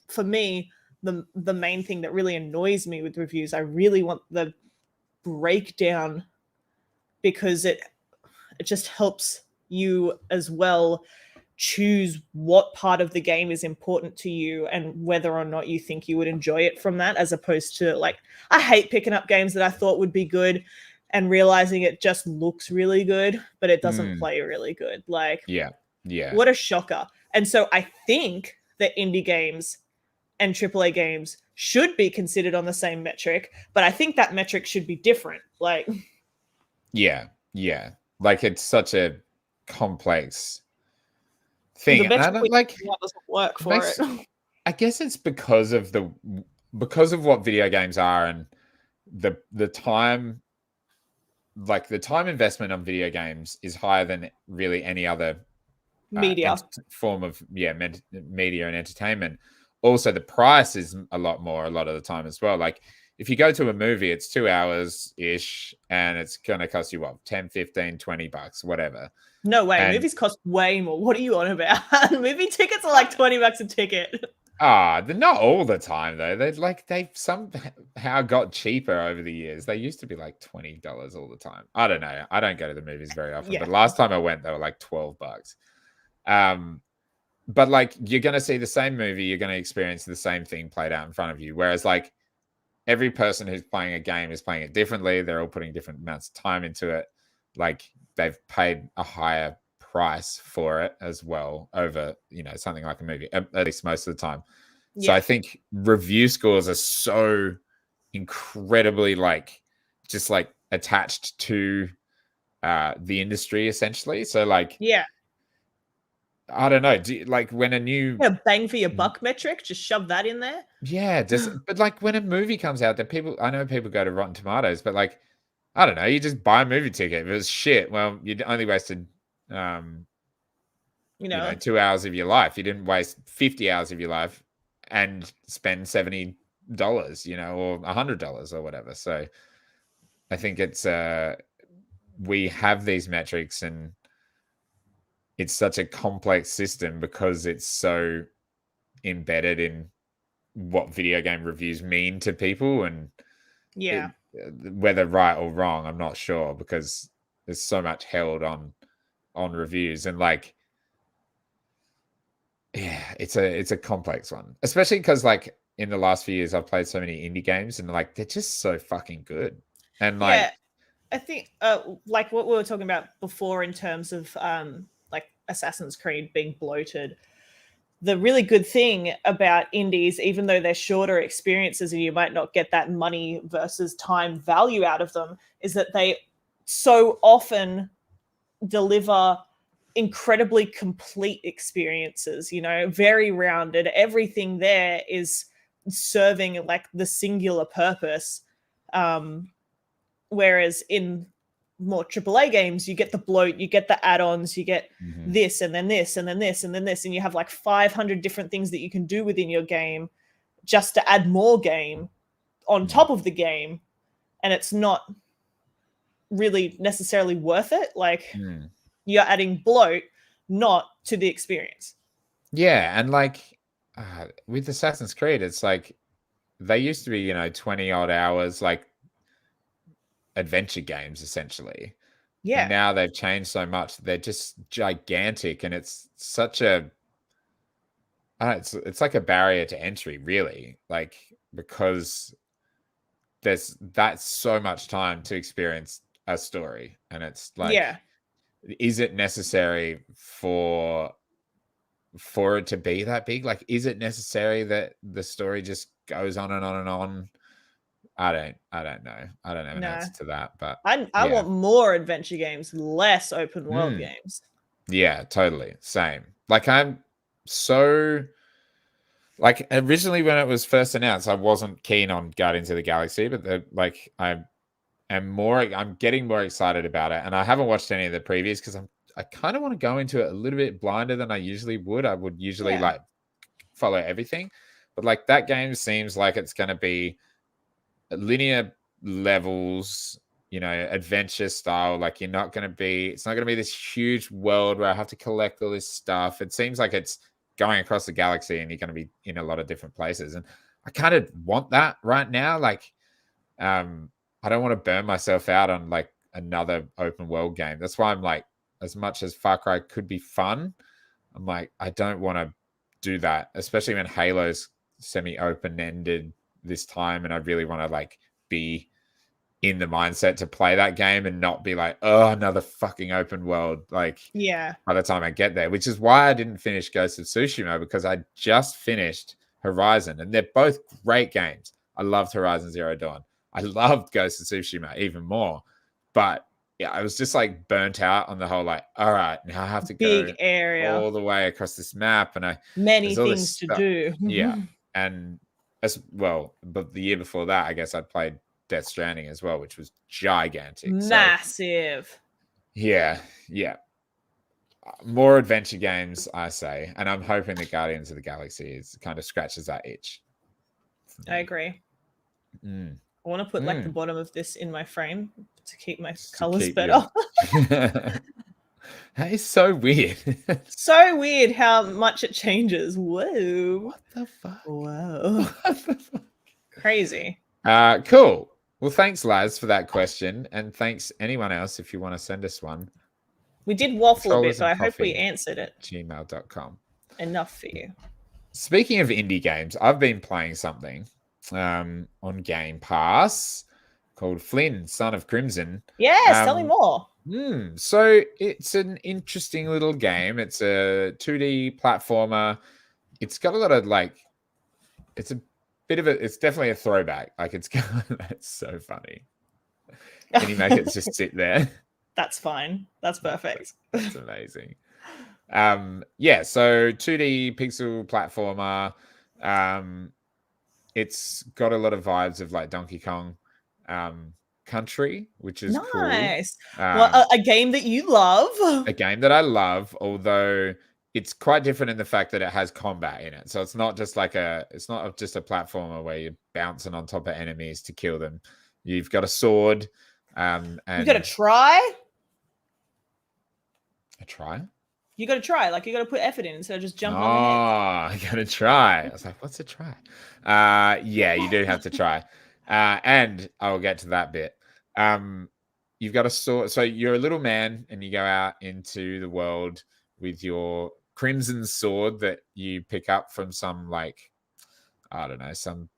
for me, the main thing that really annoys me with reviews. I really want the breakdown because it just helps you as well choose what part of the game is important to you and whether or not you think you would enjoy it from that, as opposed to like, I hate picking up games that I thought would be good and realizing it just looks really good, but it doesn't play really good. Like, what a shocker. And so I think that indie games and AAA games should be considered on the same metric, but I think that metric should be different. Like, like it's such a complex thing. And I don't like doesn't work for it. I guess it's because of what video games are and the time, like the time investment on video games is higher than really any other media form of media and entertainment. Also, the price is a lot of the time as well. Like if you go to a movie, it's 2 hours ish and it's going to cost you what, 10, 15, $20, whatever. No way. Movies cost way more. What are you on about? Movie tickets are like $20 a ticket. They're not all the time though. They've somehow got cheaper over the years. They used to be like $20 all the time. I don't know. I don't go to the movies very often, but last time I went, they were like $12. But like you're going to see the same movie, you're going to experience the same thing played out in front of you. Whereas like every person who's playing a game is playing it differently. They're all putting different amounts of time into it. Like they've paid a higher price for it as well over, something like a movie, at least most of the time. Yeah. So I think review scores are so incredibly just attached to the industry essentially. So like, I don't know. When a new bang for your buck metric, just shove that in there. Yeah, but like when a movie comes out, that I know people go to Rotten Tomatoes, but like, I don't know, you just buy a movie ticket. If it's shit, well, you only wasted, You know, 2 hours of your life. You didn't waste 50 hours of your life and spend $70, or $100 or whatever. So I think it's we have these metrics, and it's such a complex system because it's so embedded in what video game reviews mean to people, and yeah. whether right or wrong, I'm not sure, because there's so much held on reviews, and like, yeah, it's a complex one, especially because like in the last few years I've played so many indie games, and like they're just so fucking good, and Yeah. like, I think like what we were talking about before in terms of like Assassin's Creed being bloated. The really good thing about indies, even though they're shorter experiences and you might not get that money versus time value out of them, is that they so often deliver incredibly complete experiences, very rounded. Everything there is serving like the singular purpose. Whereas in more AAA games, you get the bloat, you get the add-ons, you get this and then this and then this and then this, and you have like 500 different things that you can do within your game just to add more game on top of the game, and it's not really necessarily worth it. Like you're adding bloat, not to the experience. Yeah, and like with Assassin's Creed, it's like they used to be 20 odd hours, like adventure games essentially. Yeah. And now they've changed so much. They're just gigantic, and it's such a it's like a barrier to entry, really, like, because that's so much time to experience a story, and it's like, is it necessary for it to be that big? Like, is it necessary that the story just goes on and on and on? I don't know. I don't have an answer to that, but I want more adventure games, less open world games. Yeah, totally. Same. Like, I'm so, like, originally when it was first announced, I wasn't keen on Guardians of the Galaxy, but I'm getting more excited about it, and I haven't watched any of the previews because I kind of want to go into it a little bit blinder than I usually would. I would usually like follow everything, but like that game seems like it's going to be linear levels, adventure style. Like, it's not going to be this huge world where I have to collect all this stuff. It seems like it's going across the galaxy and you're going to be in a lot of different places. And I kind of want that right now. Like, I don't want to burn myself out on like another open world game. That's why I'm like, as much as Far Cry could be fun, I'm like, I don't want to do that, especially when Halo's semi-open-ended this time, and I really want to like be in the mindset to play that game and not be like, oh, another fucking open world, like, by the time I get there. Which is why I didn't finish Ghost of Tsushima, because I just finished Horizon, and they're both great games. I loved Horizon Zero Dawn. I loved Ghost of Tsushima even more, but I was just like burnt out on the whole, like, all right, now I have to go big area all the way across this map, and many things to do. And as well, but the year before that, I guess I'd played Death Stranding as well, which was gigantic, massive. So, yeah, more adventure games, I say, and I'm hoping that Guardians of the Galaxy kind of scratches that itch. I agree. I want to put like the bottom of this in my frame to keep my colors better. That is so weird. So weird how much it changes. Whoa. What the fuck? Whoa. What the fuck? Crazy. Cool. Well, thanks, Laz, for that question. And thanks anyone else if you want to send us one. We did waffle a bit, but I hope we answered it. gmail.com. Enough for you. Speaking of indie games, I've been playing something on Game Pass called Flynn, Son of Crimson. Yes, tell me more. So it's an interesting little game. It's a 2D platformer. It's got a lot of like, it's definitely a throwback. Like, that's so funny. Can you make it just sit there? That's fine. That's perfect. That's amazing. So 2D pixel platformer. It's got a lot of vibes of like Donkey Kong Country, which is nice. Cool. Well, a game that you love. A game that I love, although it's quite different in the fact that it has combat in it. So it's not just like it's not just a platformer where you're bouncing on top of enemies to kill them. You've got a sword, and You got to try. a try. You got to try. Like you got to put effort in instead of just jumping Oh, on the head. I gotta try. I was like, what's a try? Yeah, you do have to try. And I'll get to that bit. You've got a sword. So you're a little man and you go out into the world with your crimson sword that you pick up from some, like, I don't know, some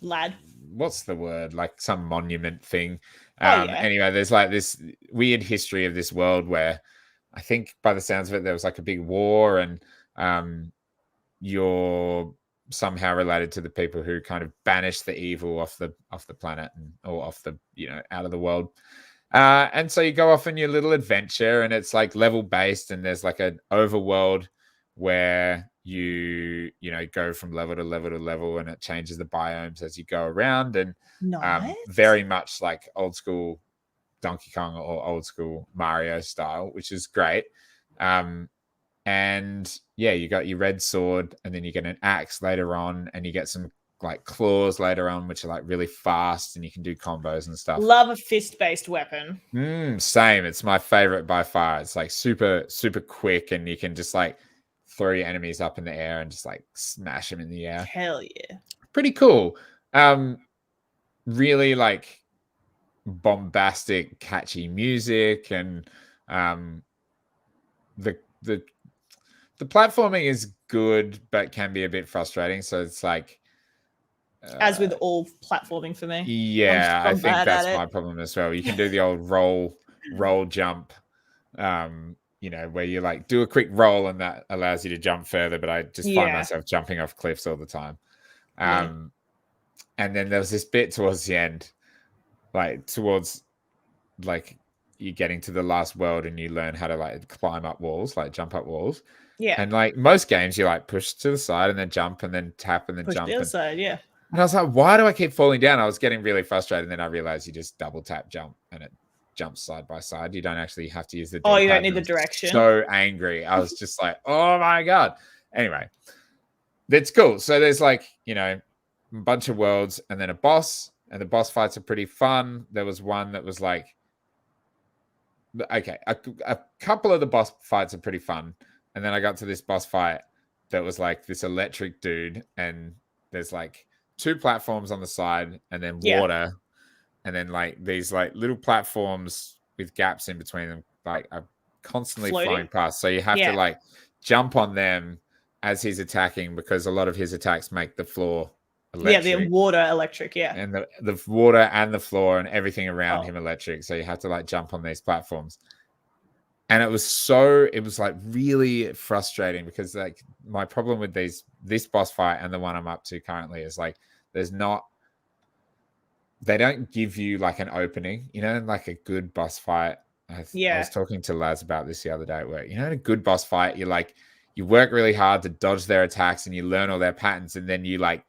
Lad. what's the word? Like some monument thing. Oh, yeah. Anyway, there's like this weird history of this world where I think by the sounds of it, there was like a big war, and you're somehow related to the people who kind of banished the evil off the planet or off the, out of the world. And so you go off on your little adventure, and it's like level based, and there's like an overworld where you go from level to level to level, and it changes the biomes as you go around, and Nice. very much like old school Donkey Kong or old school Mario style, which is great. And yeah, you got your red sword, and then you get an axe later on, and you get some like claws later on, which are like really fast, and you can do combos and stuff. Love a fist-based weapon. Same. It's my favorite by far. It's like super, super quick, and you can just like throw your enemies up in the air and just like smash them in the air. Hell yeah. Pretty cool. Really like bombastic, catchy music, and the platforming is good, but can be a bit frustrating. So it's like, as with all platforming for me. Yeah, I think that's my problem as well. You can do the old roll jump, where you like do a quick roll and that allows you to jump further. But I just find myself jumping off cliffs all the time. And then there was this bit towards the end, towards you're getting to the last world, and you learn how to like climb up walls, like jump up walls. Yeah. And like most games, you like push to the side and then jump and then tap and then push jump. The other side, yeah. And I was like, why do I keep falling down? I was getting really frustrated. And then I realized you just double tap jump and it jumps side by side. You don't actually have to use the D-pad. Oh, you don't need the direction. So angry. I was just like, oh my God. Anyway, that's cool. So there's like, a bunch of worlds and then a boss, and the boss fights are pretty fun. There was one that was like, okay, a couple of the boss fights are pretty fun. And then I got to this boss fight that was like this electric dude, and there's like 2 platforms on the side, and then water, and then like these like little platforms with gaps in between them, like are constantly flying past. So you have to like jump on them as he's attacking, because a lot of his attacks make the floor electric. Yeah, the water electric, and the water and the floor and everything around him electric. So you have to like jump on these platforms. And it was like really frustrating, because like my problem with this boss fight and the one I'm up to currently is like, they don't give you like an opening, like a good boss fight. I was talking to Laz about this the other day at work. In a good boss fight, you work really hard to dodge their attacks, and you learn all their patterns, and then you like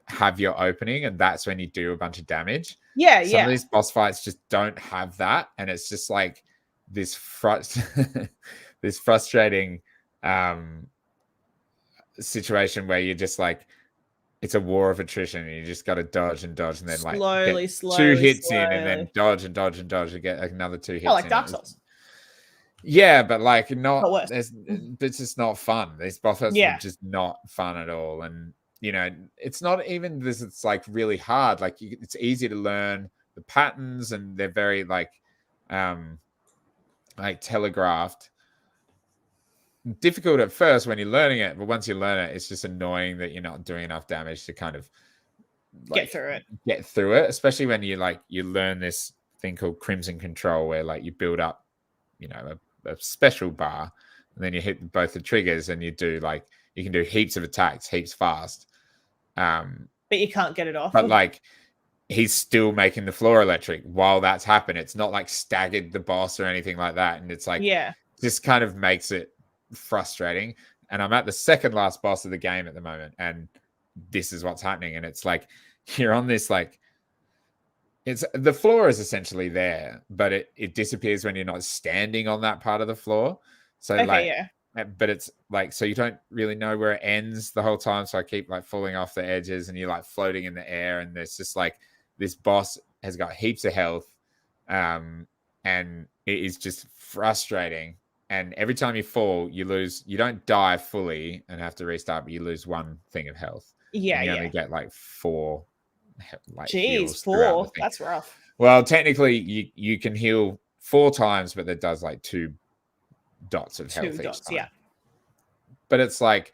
have your opening, and that's when you do a bunch of damage. Some of these boss fights just don't have that, and it's just like this this frustrating situation where you're just like, it's a war of attrition, and you just got to dodge and dodge, and then slowly, 2 hits in, and then dodge and dodge and dodge and get another 2 hits. Like Dark Souls. Yeah, but like it's just not fun. These boss fights are just not fun at all. And it's not even this, it's like really hard. Like it's easy to learn the patterns, and they're very like telegraphed. Difficult at first when you're learning it, but once you learn it, it's just annoying that you're not doing enough damage to kind of like, get through it. Especially when you learn this thing called Crimson Control, where like you build up, a special bar, and then you hit both the triggers, and you can do heaps of attacks, heaps fast. But you can't get it off. But like, he's still making the floor electric while that's happened. It's not like staggered the boss or anything like that. And it's like, just kind of makes it frustrating. And I'm at the second last boss of the game at the moment, and this is what's happening. And it's like, you're on this like, the floor is essentially there, but it disappears when you're not standing on that part of the floor. So but it's like, so you don't really know where it ends the whole time. So I keep like falling off the edges, and you're like floating in the air, and there's just like this boss has got heaps of health, and it is just frustrating. And every time you fall, you lose. You don't die fully and have to restart, but you lose one thing of health, Yeah, and you only yeah. get like 4 like Jeez, heals throughout the 4. thing. That's rough. Well, technically, you can heal 4 times, but that does like 2 dots of 2 health each dots, time. yeah. But it's like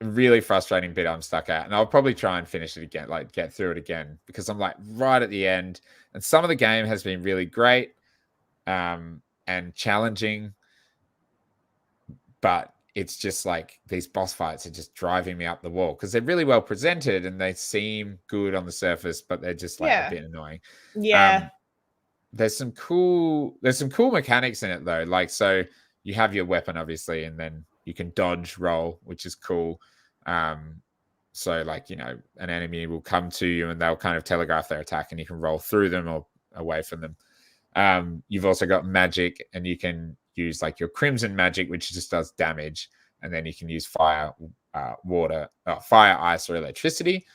a really frustrating bit I'm stuck at, and I'll probably try and finish it again, like get through it again, because I'm like right at the end, and some of the game has been really great, and challenging, but it's just like these boss fights are just driving me up the wall because they're really well presented and they seem good on the surface, but they're just like a Yeah. bit annoying. Yeah. There's some cool mechanics in it though. Like, so you have your weapon obviously, and then you can dodge roll, which is cool. So like, you know, an enemy will come to you and they'll kind of telegraph their attack, and you can roll through them or away from them. You've also got magic, and you can use like your crimson magic, which just does damage, and then you can use fire, fire, ice, or electricity,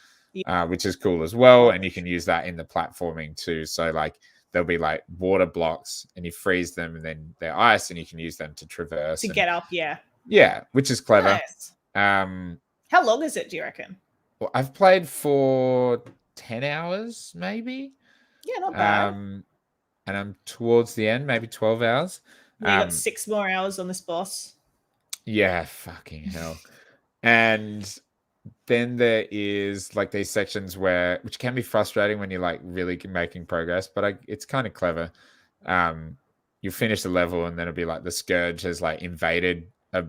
which is cool as well. And you can use that in the platforming too. So like there'll be like water blocks, and you freeze them, and then they're ice, and you can use them to traverse To get up, yeah. Yeah, which is clever. Nice. How long is it, do you reckon? Well, I've played for 10 hours, maybe. Yeah, not bad. And I'm towards the end, maybe 12 hours. Yeah, you got 6 more hours on this boss. Yeah, fucking hell. And then there is like these sections which can be frustrating when you're like really making progress, but it's kind of clever. You finish the level, and then it'll be like the Scourge has like invaded a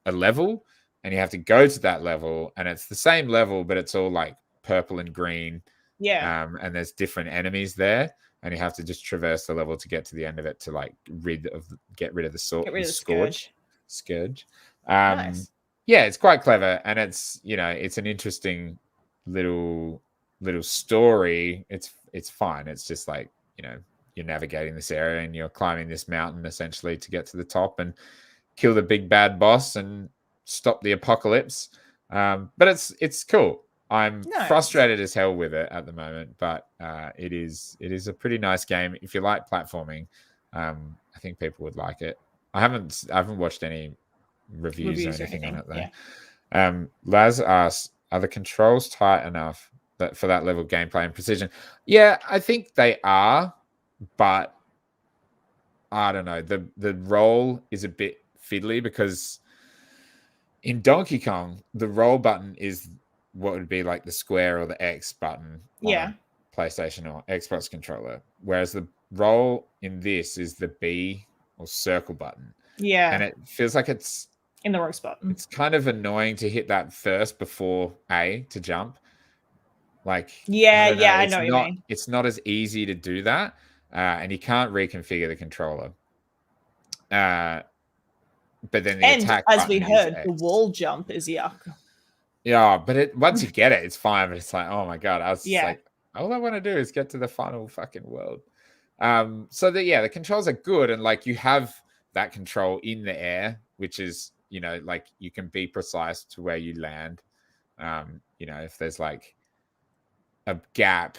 level, and you have to go to that level, and it's the same level, but it's all like purple and green. Yeah. And there's different enemies there, and you have to just traverse the level to get to the end of it to like get rid of the Scourge. Nice. Yeah, it's quite clever, and it's, you know, it's an interesting little story. It's fine. It's just like, you know, you're navigating this area and you're climbing this mountain essentially to get to the top and kill the big bad boss and stop the apocalypse. But it's cool. I'm frustrated as hell with it at the moment, but it is a pretty nice game. If you like platforming, I think people would like it. I haven't watched any reviews or anything on it though. Yeah. Laz asks, are the controls tight enough for that level of gameplay and precision? Yeah, I think they are, but I don't know. The roll is a bit fiddly because in Donkey Kong, the roll button is what would be like the square or the X button on a PlayStation or Xbox controller, whereas the roll in this is the B or circle button. Yeah. And it feels like it's in the wrong spot. It's kind of annoying to hit that first before A to jump. Like, I know what you mean. It's not as easy to do that, and you can't reconfigure the controller. But then the attack, as we heard, the wall jump is yuck. Yeah, but once you get it, it's fine. But it's like, oh my god, I was just like, all I want to do is get to the final fucking world. So the controls are good, and like you have that control in the air, which is, you know, like you can be precise to where you land. You know, if there's like a gap,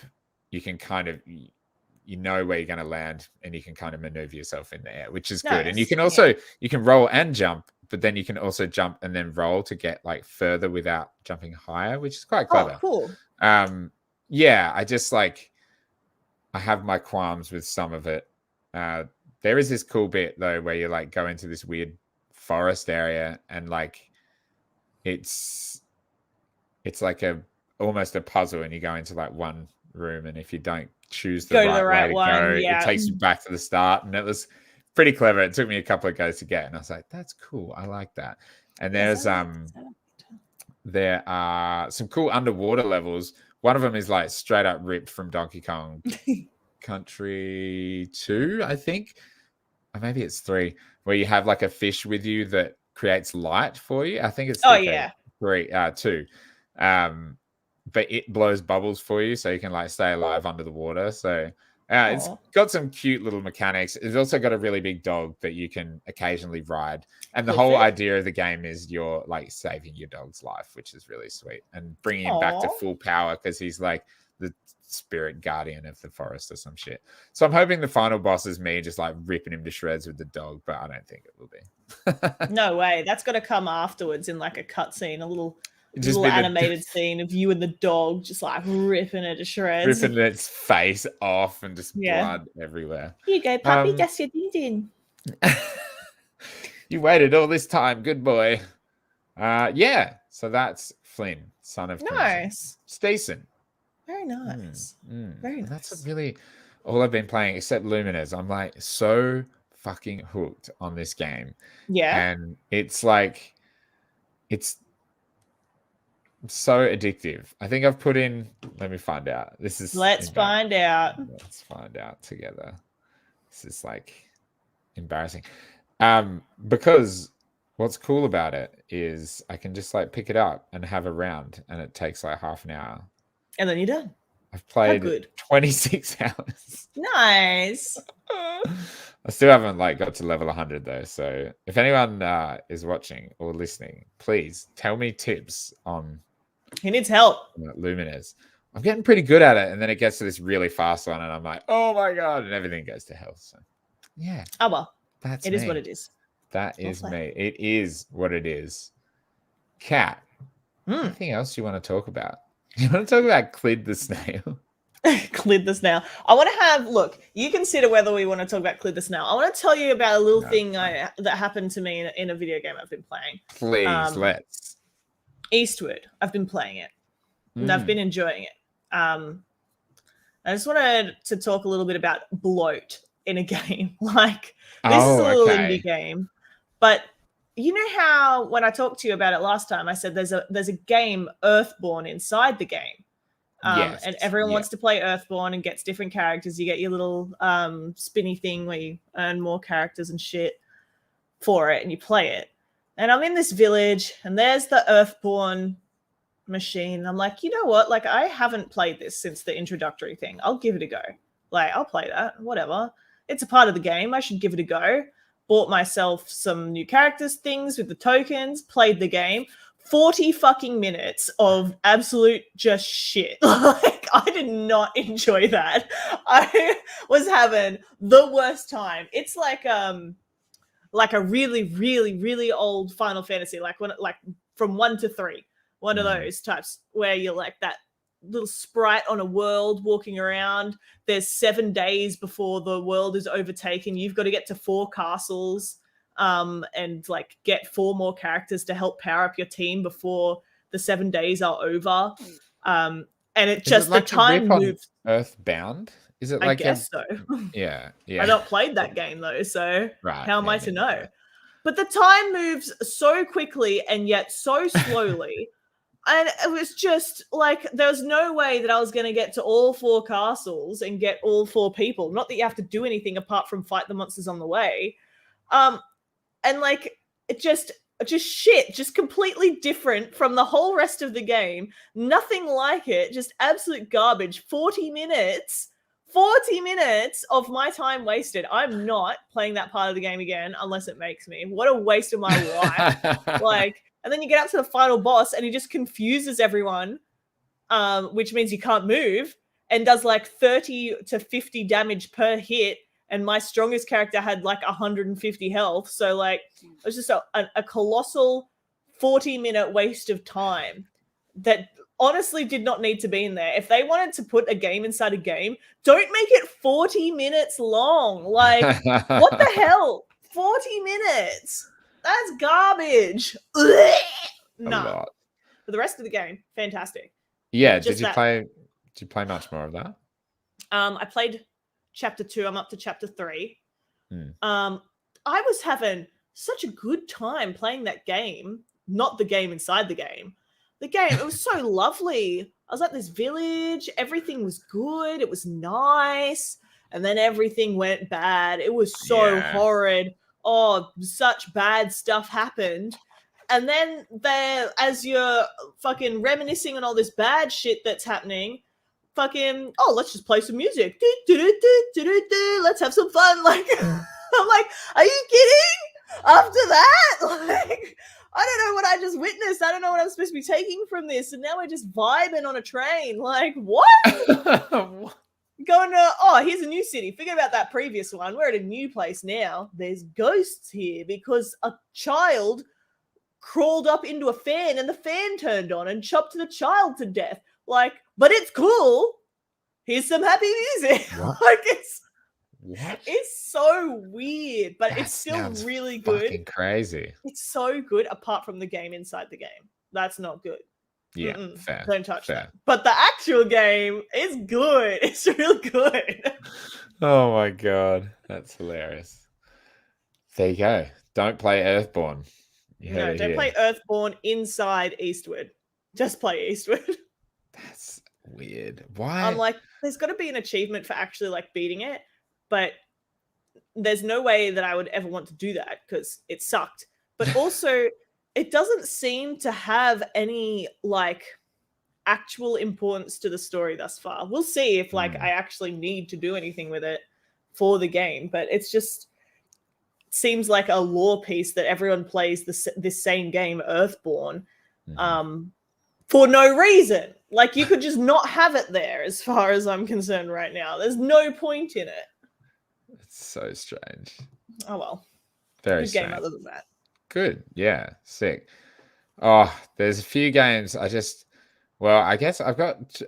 you can kind of, you know where you're going to land, and you can kind of maneuver yourself in the air, which is good. And you can also you can roll and jump, but then you can also jump and then roll to get like further without jumping higher, which is quite clever. Oh, cool. Yeah, I just like, I have my qualms with some of it. There is this cool bit though where you like go into this weird forest area, and like it's like almost a puzzle, and you go into like one room, and if you don't choose the right way to go, it takes you back to the start. And it was pretty clever. It took me a couple of goes to get, and I was like, that's cool, I like that. And there are some cool underwater levels. One of them is like straight up ripped from Donkey Kong Country 2, I think, or maybe it's 3, where you have like a fish with you that creates light for you. I think it's 2. But it blows bubbles for you, so you can like stay alive under the water. So It's Aw, got some cute little mechanics. It's also got a really big dog that you can occasionally ride. And the whole Clifford. idea of the game is you're like saving your dog's life, which is really sweet, and bringing him back to Aw. full power because he's like the spirit guardian of the forest or some shit. So I'm hoping the final boss is me just like ripping him to shreds with the dog, but I don't think it will be. No way. That's got to come afterwards in like a cutscene, a little Just be the animated scene of you and the dog just like ripping it to shreds. ripping its face off and just Yeah. blood everywhere. Here you go, puppy. That's your din. You waited all this time. Good boy. Yeah. So that's Flynn, son of Crimson. Nice. It's decent. Very nice. Very nice. That's really all I've been playing, except Luminous. I'm like so fucking hooked on this game. Yeah. And it's like, it's so addictive. I think I've put in, let me find out. Let's find out. Let's find out together. This is like embarrassing. Because what's cool about it is I can just like pick it up and have a round, and it takes like half an hour. And then you're done. I've played good. 26 hours. Nice. I still haven't like got to level 100 though. So if anyone is watching or listening, please tell me tips on He needs help. Luminous. I'm getting pretty good at it, and then it gets to this really fast one, and I'm like, oh my god, and everything goes to hell. So yeah. Oh well. That's It is what it is. That is me. It is what it is. Kat, anything else you want to talk about? You want to talk about Clid the Snail? Clid the Snail. I want to have, look, you consider whether we want to talk about Clid the Snail. I want to tell you about a little thing that happened to me in a video game I've been playing. Please, let's. Eastward. I've been playing it. And I've been enjoying it. I just wanted to talk a little bit about bloat in a game. Like, this is a little indie game. But you know how when I talked to you about it last time, I said there's a game, Earthborn, inside the game. Yes. And everyone wants to play Earthborn and gets different characters. You get your little spinny thing where you earn more characters and shit for it, and you play it. And I'm in this village, and there's the Earthborn machine. I'm like, you know what? Like, I haven't played this since the introductory thing. I'll give it a go. Like, I'll play that. Whatever. It's a part of the game. I should give it a go. Bought myself some new characters things with the tokens, played the game. 40 fucking minutes of absolute just shit. Like, I did not enjoy that. I was having the worst time. It's like a really, really, really old Final Fantasy, like from 1 to 3. One of those types where you're like that little sprite on a world walking around. There's 7 days before the world is overtaken. You've got to get to 4 castles and like get 4 more characters to help power up your team before the 7 days are over. And it just, like the time moves. Earthbound? Is it like I guess so. Yeah. I not played that game though, so right, how am I to know? But the time moves so quickly and yet so slowly. And it was just like, there was no way that I was going to get to all 4 castles and get all 4 people. Not that you have to do anything apart from fight the monsters on the way. And like, it just shit, just completely different from the whole rest of the game. Nothing like it, just absolute garbage. 40 minutes of my time wasted. I'm not playing that part of the game again unless it makes me. What a waste of my life. Like, and then you get up to the final boss and he just confuses everyone, which means you can't move, and does like 30 to 50 damage per hit. And my strongest character had like 150 health. So like, it was just a colossal 40-minute waste of time that honestly did not need to be in there. If they wanted to put a game inside a game, don't make it 40 minutes long. Like, what the hell? 40 minutes. That's garbage. No. But the rest of the game, fantastic. Yeah. Did you play much more of that? I played chapter 2. I'm up to chapter 3. I was having such a good time playing that game. Not the game inside the game. The game, it was so lovely. I was at this village. Everything was good. It was nice. And then everything went bad. It was so horrid. Oh, such bad stuff happened. And then as you're fucking reminiscing on all this bad shit that's happening, fucking, oh, let's just play some music. Let's have some fun. Like, I'm like, are you kidding? After that, like, I don't know what I just witnessed. I don't know what I'm supposed to be taking from this. And now we're just vibing on a train. Like, what? Going to, oh, here's a new city. Forget about that previous one. We're at a new place now. There's ghosts here because a child crawled up into a fan and the fan turned on and chopped the child to death. Like, but it's cool. Here's some happy music. Like, it's so weird, but it's still really good. Fucking crazy. It's so good apart from the game inside the game. That's not good. Yeah, fair. Don't touch that. But the actual game is good. It's real good. Oh my god, that's hilarious. There you go. Don't play Earthborn. No, don't play Earthborn inside Eastwood. Just play Eastwood. That's weird. Why? I'm like, there's got to be an achievement for actually like beating it, but there's no way that I would ever want to do that because it sucked. But also, it doesn't seem to have any like actual importance to the story thus far. We'll see if like I actually need to do anything with it for the game, but it's just seems like a lore piece that everyone plays this same game, Earthborn, for no reason. Like, you could just not have it there as far as I'm concerned right now. There's no point in it. It's so strange. Oh, well. Very good strange. game other than that. Good. Yeah. Sick. Oh, there's a few games I guess I'm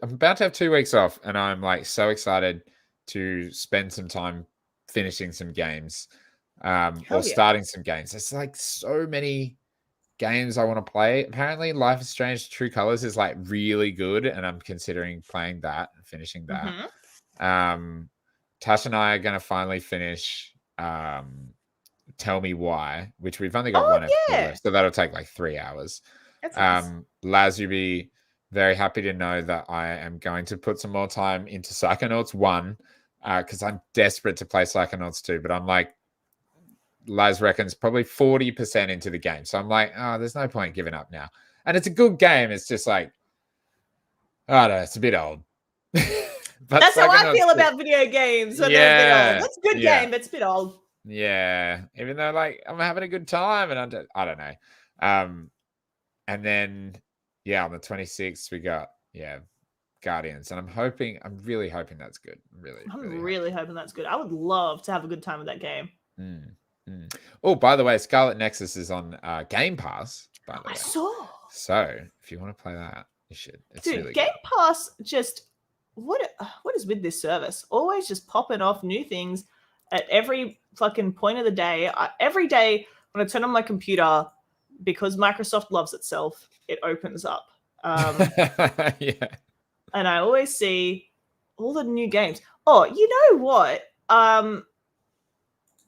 about to have 2 weeks off and I'm like so excited to spend some time finishing some games or starting some games. There's like so many games I want to play. Apparently Life is Strange True Colors is like really good and I'm considering playing that and finishing that. Tash and I are going to finally finish Tell Me Why, which we've only got one episode left, so that'll take like 3 hours. That's nice. Laz, you'll be very happy to know that I am going to put some more time into Psychonauts 1 because I'm desperate to play Psychonauts 2, but I'm like, Laz reckons probably 40% into the game. So I'm like, oh, there's no point giving up now. And it's a good game. It's just like, I don't know, it's a bit old. But that's how I feel about video games. When they're a bit old. That's a good game, but it's a bit old. Yeah. Even though like I'm having a good time and I don't know. And then on the 26th we got Guardians. And I'm really hoping that's good. I'm really hoping that's good. I would love to have a good time with that game. Oh, by the way, Scarlet Nexus is on Game Pass, by the way. I saw. So if you want to play that, you should. It's really Game good. Pass just what is with this service? Always just popping off new things at every fucking point of the day. Every day when I turn on my computer, because Microsoft loves itself, it opens up. And I always see all the new games. Oh, you know what?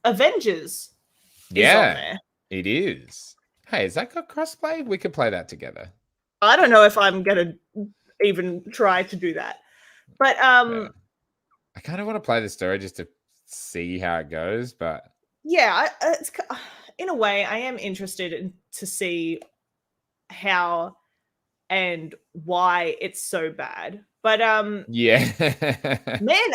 Avengers is on there. It is. Hey, has that got crossplay? We could play that together. I don't know if I'm gonna even try to do that, but I kind of want to play the story just to see how it goes. But it's in a way I am interested to see how and why it's so bad. But man,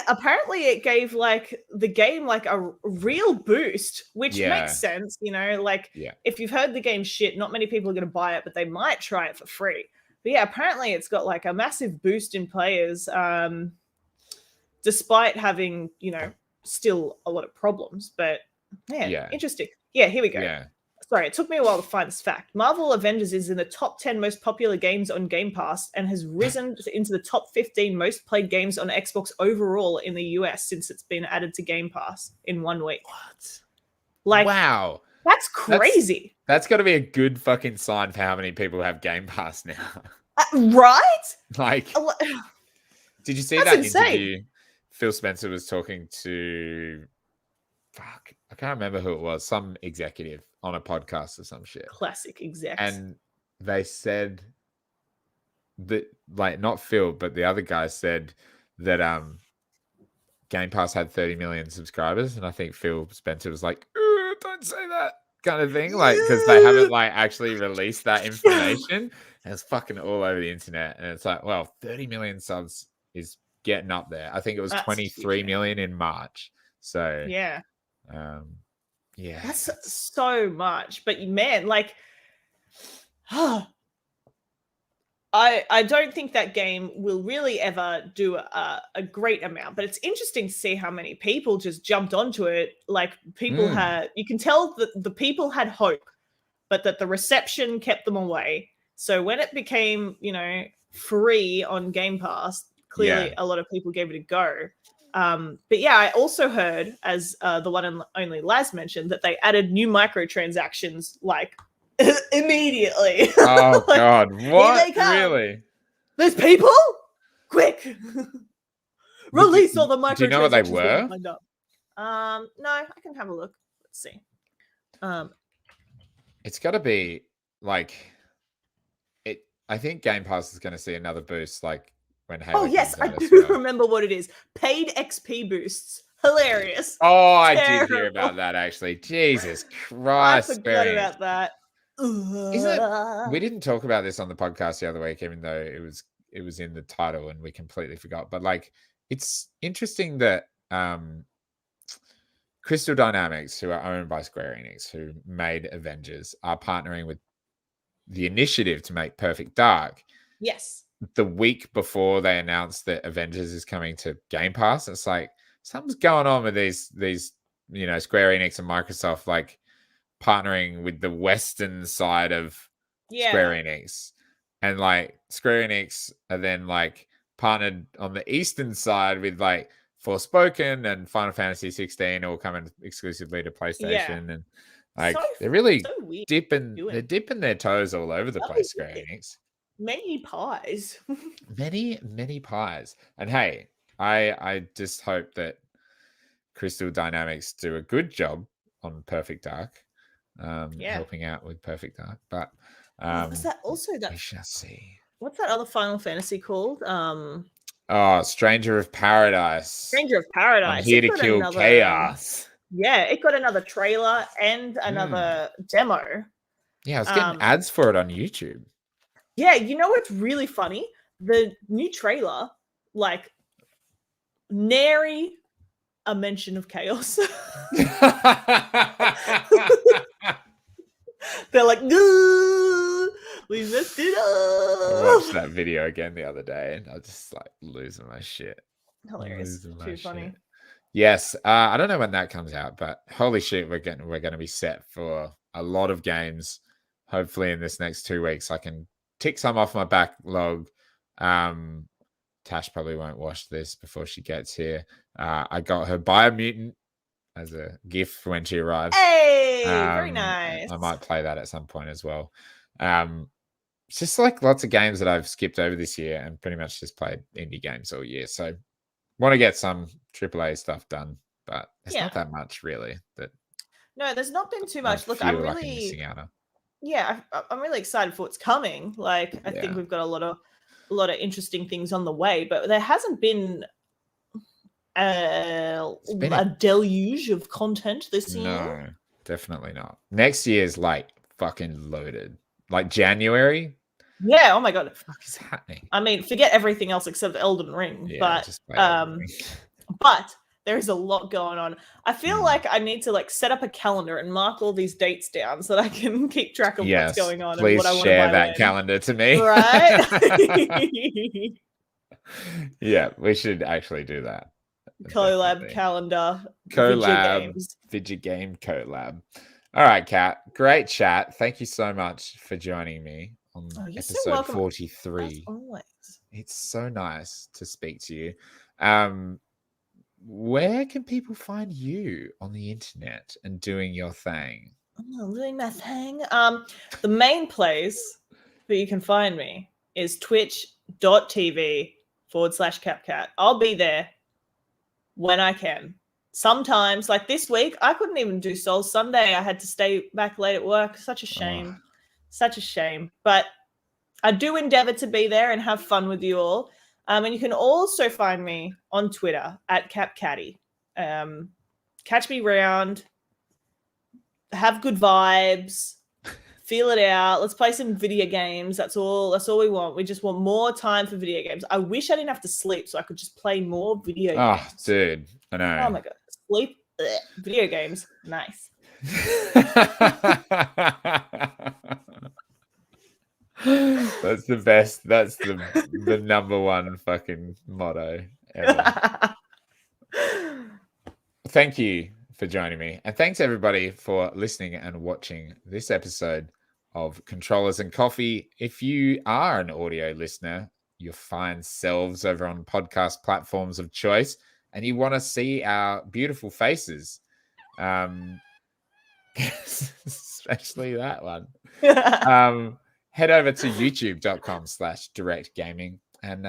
apparently it gave like the game like a real boost, which makes sense, you know, like if you've heard the game shit, not many people are going to buy it, but they might try it for free. But apparently it's got like a massive boost in players, despite having, you know, still a lot of problems. But interesting. Yeah, here we go. Yeah. Sorry, it took me a while to find this fact. Marvel Avengers is in the top 10 most popular games on Game Pass and has risen into the top 15 most played games on Xbox overall in the US since it's been added to Game Pass in 1 week. What? Like, wow. That's crazy. That's got to be a good fucking sign for how many people have Game Pass now. Right? Like, did you see that's that insane. interview? Phil Spencer was talking to, I can't remember who it was, some executive on a podcast or some shit. Classic execs. And they said that, like, not Phil, but the other guy said that Game Pass had 30 million subscribers. And I think Phil Spencer was like, don't say that kind of thing. Like, because they haven't like actually released that information. And it's fucking all over the internet. And it's like, well, 30 million subs is getting up there. I think it was That's 23 million in March. So yeah, yeah, that's so much. But man, like, I don't think that game will really ever do a great amount, but it's interesting to see how many people just jumped onto it. Like people had, you can tell that the people had hope, but that the reception kept them away. So when it became, free on Game Pass, clearly a lot of people gave it a go. But yeah, I also heard, as the one and only Laz mentioned, that they added new microtransactions like immediately. Oh Like, God, what? Here they come. Really? There's people? Quick! Release all the microtransactions. Do you know what they were? No, I can have a look. Let's see. It's got to be like it. I think Game Pass is going to see another boost, like when Halo. Oh yes, I do remember what it is. Paid XP boosts. Hilarious. Oh, I did hear about that actually. Jesus Christ, I forgot about that. We didn't talk about this on the podcast the other week, even though it was in the title and we completely forgot. But like, it's interesting that Crystal Dynamics, who are owned by Square Enix, who made Avengers, are partnering with the Initiative to make Perfect Dark. Yes. The week before they announced that Avengers is coming to Game Pass, it's like something's going on with these Square Enix and Microsoft like partnering with the Western side of Square Enix, and like Square Enix are then like partnered on the Eastern side with like Forspoken and Final Fantasy 16 all coming exclusively to PlayStation, and like they're really dipping their toes all over the place. Square Enix. Many pies. many pies. And hey, I just hope that Crystal Dynamics do a good job on Perfect Dark, helping out with Perfect Dark. But was that also that? We shall see. What's that other Final Fantasy called? Stranger of Paradise. Stranger of Paradise. I'm here to kill chaos. Yeah, it got another trailer and another demo. Yeah, I was getting ads for it on YouTube. Yeah, you know what's really funny? The new trailer, like, nary a mention of chaos. They're like, we messed it up. I watched that video again the other day and I was just like losing my shit. Hilarious. Too funny. Yes. I don't know when that comes out, but holy shit, we're going to be set for a lot of games. Hopefully in this next 2 weeks, I can tick some off my backlog. Tash probably won't watch this before she gets here. I got her Biomutant as a gift for when she arrives. Hey, very nice. I might play that at some point as well. It's just like lots of games that I've skipped over this year and pretty much just played indie games all year. So want to get some AAA stuff done, but it's not that much really. No, there's not been too much. Look, I'm really missing out on. Yeah, I'm really excited for what's coming. Like, I think we've got a lot of interesting things on the way, but there hasn't been a deluge of content this year. No, definitely not. Next year is like fucking loaded. Like January. Yeah. Oh my god. What the fuck is happening? I mean, forget everything else except Elden Ring. Yeah, but there's a lot going on. I feel like I need to like set up a calendar and mark all these dates down so that I can keep track of what's going on and what I want to buy. Please share that calendar to me. Right? Yeah, we should actually do that. Collab calendar. Video game collab. All right, Kat. Great chat. Thank you so much for joining me on episode 43. It's so nice to speak to you. Where can people find you on the internet and doing your thing? Doing my thing. The main place that you can find me is twitch.tv/CapCat. I'll be there when I can. Sometimes, like this week, I couldn't even do Soul Sunday. I had to stay back late at work. Such a shame. Such a shame. But I do endeavor to be there and have fun with you all. And you can also find me on Twitter @CapCatty. Catch me round. Have good vibes. feel it out. Let's play some video games. That's all we want. We just want more time for video games. I wish I didn't have to sleep so I could just play more video games. Oh, dude, I know. Oh my God. Sleep, video games, nice. That's the best. That's the number one fucking motto ever. Thank you for joining me. And thanks everybody for listening and watching this episode of Controllers and Coffee. If you are an audio listener, your fine selves over on podcast platforms of choice, and you want to see our beautiful faces, especially that one, head over to youtube.com/directgaming and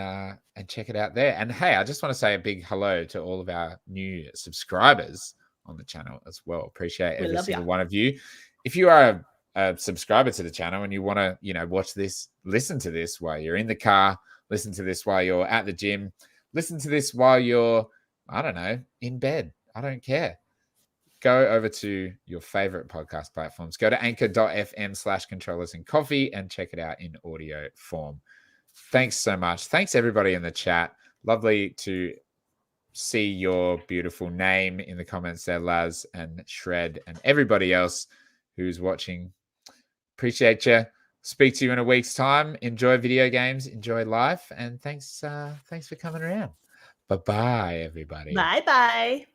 check it out there. And hey, I just want to say a big hello to all of our new subscribers on the channel as well. Appreciate every single one of you. If you are a subscriber to the channel and you want to, watch this, listen to this while you're in the car, listen to this while you're at the gym, listen to this while you're, I don't know, in bed. I don't care. Go over to your favorite podcast platforms. Go to anchor.fm/controllersandcoffee and check it out in audio form. Thanks so much. Thanks everybody in the chat. Lovely to see your beautiful name in the comments there, Laz and Shred and everybody else who's watching. Appreciate you. Speak to you in a week's time. Enjoy video games. Enjoy life. And thanks for coming around. Bye-bye, everybody. Bye-bye.